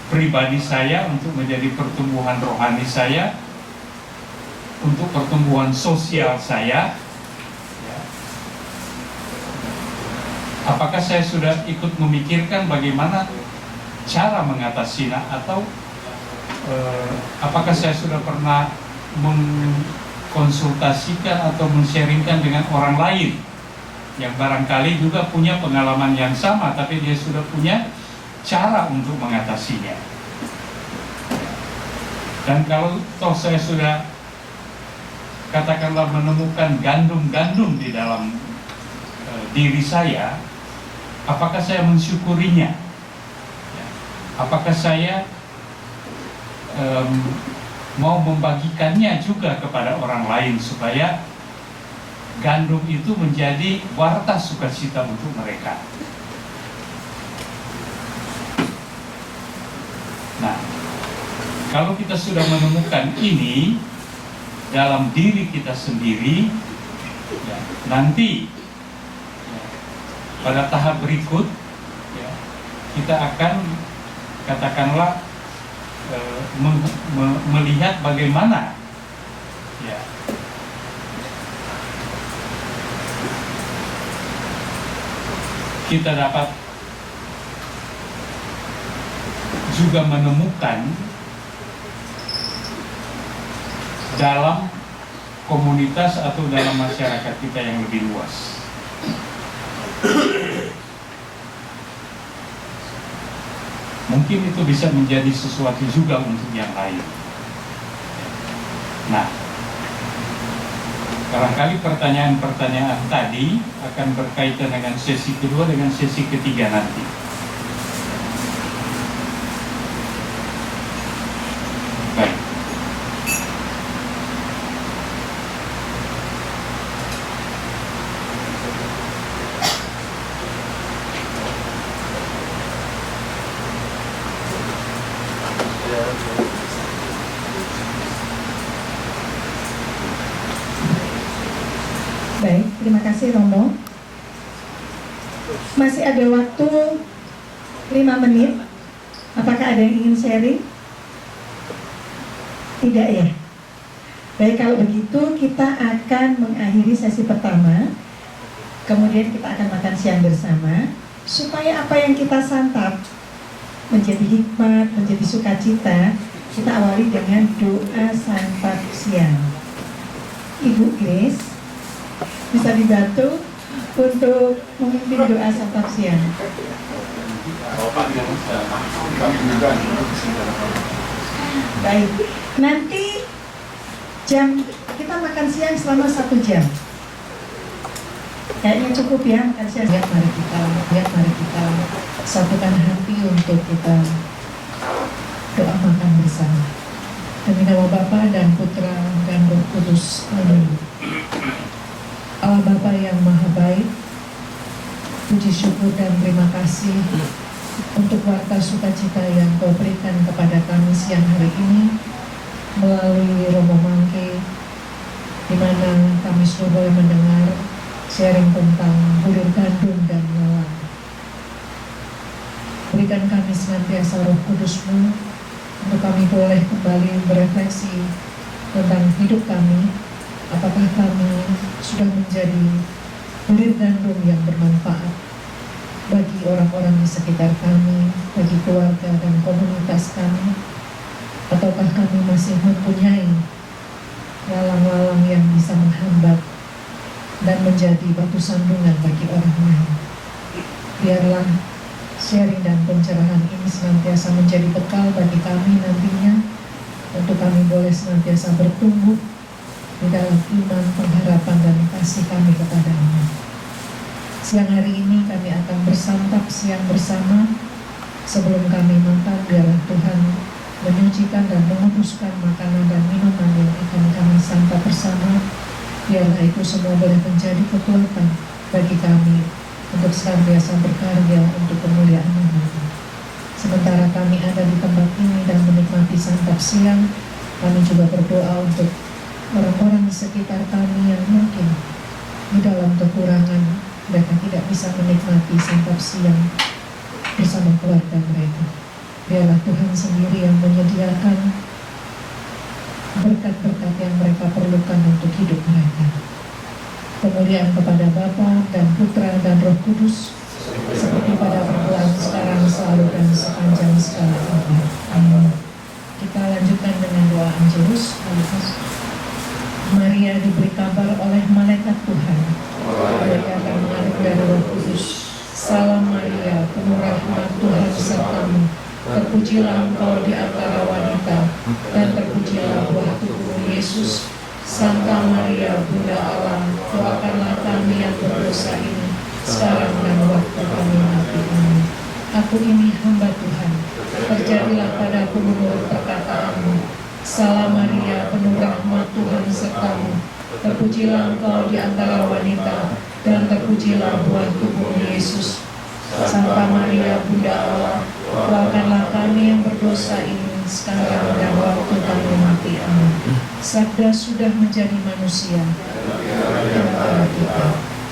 pribadi saya, untuk menjadi pertumbuhan rohani saya, untuk pertumbuhan sosial saya. Apakah saya sudah ikut memikirkan bagaimana cara mengatasinya, atau apakah saya sudah pernah mengkonsultasikan atau men-sharingkan dengan orang lain yang barangkali juga punya pengalaman yang sama, tapi dia sudah punya cara untuk mengatasinya. Dan kalau toh saya sudah katakanlah menemukan gandum-gandum di dalam diri saya, apakah saya mensyukurinya? Apakah saya mau membagikannya juga kepada orang lain, supaya gandum itu menjadi warta sukacita untuk mereka? Nah, kalau kita sudah menemukan ini dalam diri kita sendiri, ya, nanti ya, pada tahap berikut ya, kita akan katakanlah melihat bagaimana ya, kita dapat juga menemukan dalam komunitas atau dalam masyarakat kita yang lebih luas. Mungkin itu bisa menjadi sesuatu juga untuk yang lain. Nah, barangkali pertanyaan-pertanyaan tadi akan berkaitan dengan sesi kedua dengan sesi ketiga nanti. Baik. Baik, terima kasih Romo. Masih ada waktu 5 menit. Apakah ada yang ingin sharing? Tidak ya? Baik, kalau begitu kita akan mengakhiri sesi pertama. Kemudian kita akan makan siang bersama, supaya apa yang kita santap menjadi hikmat, menjadi sukacita. Kita awali dengan doa santap siang. Ibu Grace bisa dibantu untuk memimpin doa santap siang. Baik, nanti kita makan siang selama 1 jam. Kayaknya cukup ya makan siang. Mari kita satukan hati untuk kita doa makan bersama. Demi nama Bapa dan Putra dan Roh Kudus. Amin. Allah Bapa yang Maha Baik, puji syukur dan terima kasih untuk warta sukacita yang Kau berikan kepada kami siang hari ini melalui Romo Mangke, di mana kami sudah boleh mendengar sharing tentang bulir gandum dan lalang. Berikan kami senantiasa Roh Kudus-Mu untuk kami boleh kembali berefleksi tentang hidup kami. Apakah kami sudah menjadi bulir gandum yang bermanfaat bagi orang-orang di sekitar kami, bagi keluarga dan komunitas kami, ataukah kami masih mempunyai lalang-lalang yang bisa menghambat dan menjadi batu sandungan bagi orang lain. Biarlah sharing dan pencerahan ini senantiasa menjadi bekal bagi kami nantinya, untuk kami boleh senantiasa bertumbuh di dalam iman, pengharapan, dan kasih kami kepada-Mu. Siang hari ini kami akan bersantap siang bersama. Sebelum kami makan, biarlah Tuhan menyucikan dan menguduskan makanan dan minuman yang akan kami santap bersama. Biarlah itu semua boleh menjadi kekuatan bagi kami untuk senantiasa berkarya untuk kemuliaan Nama. Sementara kami ada di tempat ini dan menikmati santap siang, kami juga berdoa untuk orang-orang di sekitar kami yang mungkin di dalam kekurangan mereka tidak bisa menikmati santap siang bersama keluarga mereka. Biarlah Tuhan sendiri yang menyediakan berkat-berkat yang mereka perlukan untuk hidup mereka. Kemuliaan kepada Bapa dan Putra dan Roh Kudus, seperti pada permulaan sekarang, selalu dan sepanjang segala abad. Amin. Kita lanjutkan dengan doa Angelus. Maria diberi kabar oleh malaikat Tuhan, Maria akan mengandung dari Roh Kudus. Salam Maria, penuh rahmat, Tuhan sertamu. Terpujilah engkau di antara wanita, dan terpujilah buah tubuhmu Yesus. Santa Maria, Bunda Allah, doakanlah kami yang berdosa ini, sekarang dan waktu kami mati. Amin. Aku ini hamba Tuhan, terjadilah padaku menurut perkataanmu. Salam Maria, penuh rahmat, Tuhan sertamu. Terpujilah engkau di antara wanita, dan terpujilah buah tubuhmu Yesus. Santa Maria, Bunda Allah, doakanlah kami yang berdosa ini, sekarang dan waktu kami mati. Amin. Sabda sudah menjadi manusia.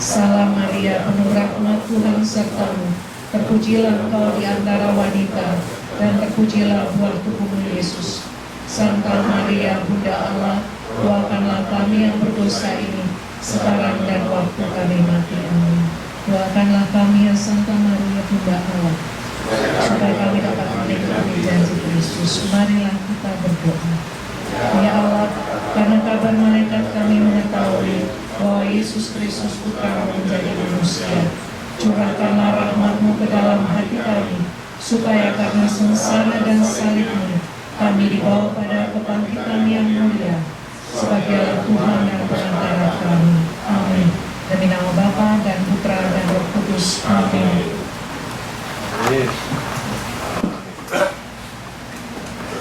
Salam Maria, penuh rahmat, Tuhan sertamu. Terpujilah engkau di antara wanita, dan terpujilah buah tubuhmu Yesus. Santa Maria, Bunda Allah, doakanlah kami yang berdosa ini, sekarang dan waktu kami mati. Amin. Doakanlah kami ya Santa Maria, Bunda Allah, supaya kami dapat menikmati janji Kristus. Marilah kita berdoa. Ya Allah, karena kabar malaikat kami mengetahui bahwa Yesus Kristus Putramu menjadi manusia, curahkanlah rahmat-Mu ke dalam hati kami, supaya karena sengsara dan salib-Mu, kami dibawa pada kebangkitan yang mulia, sebagai Tuhan dan perantara kami. Amin. Demi nama Bapa dan Putra dan Roh Kudus. Amin.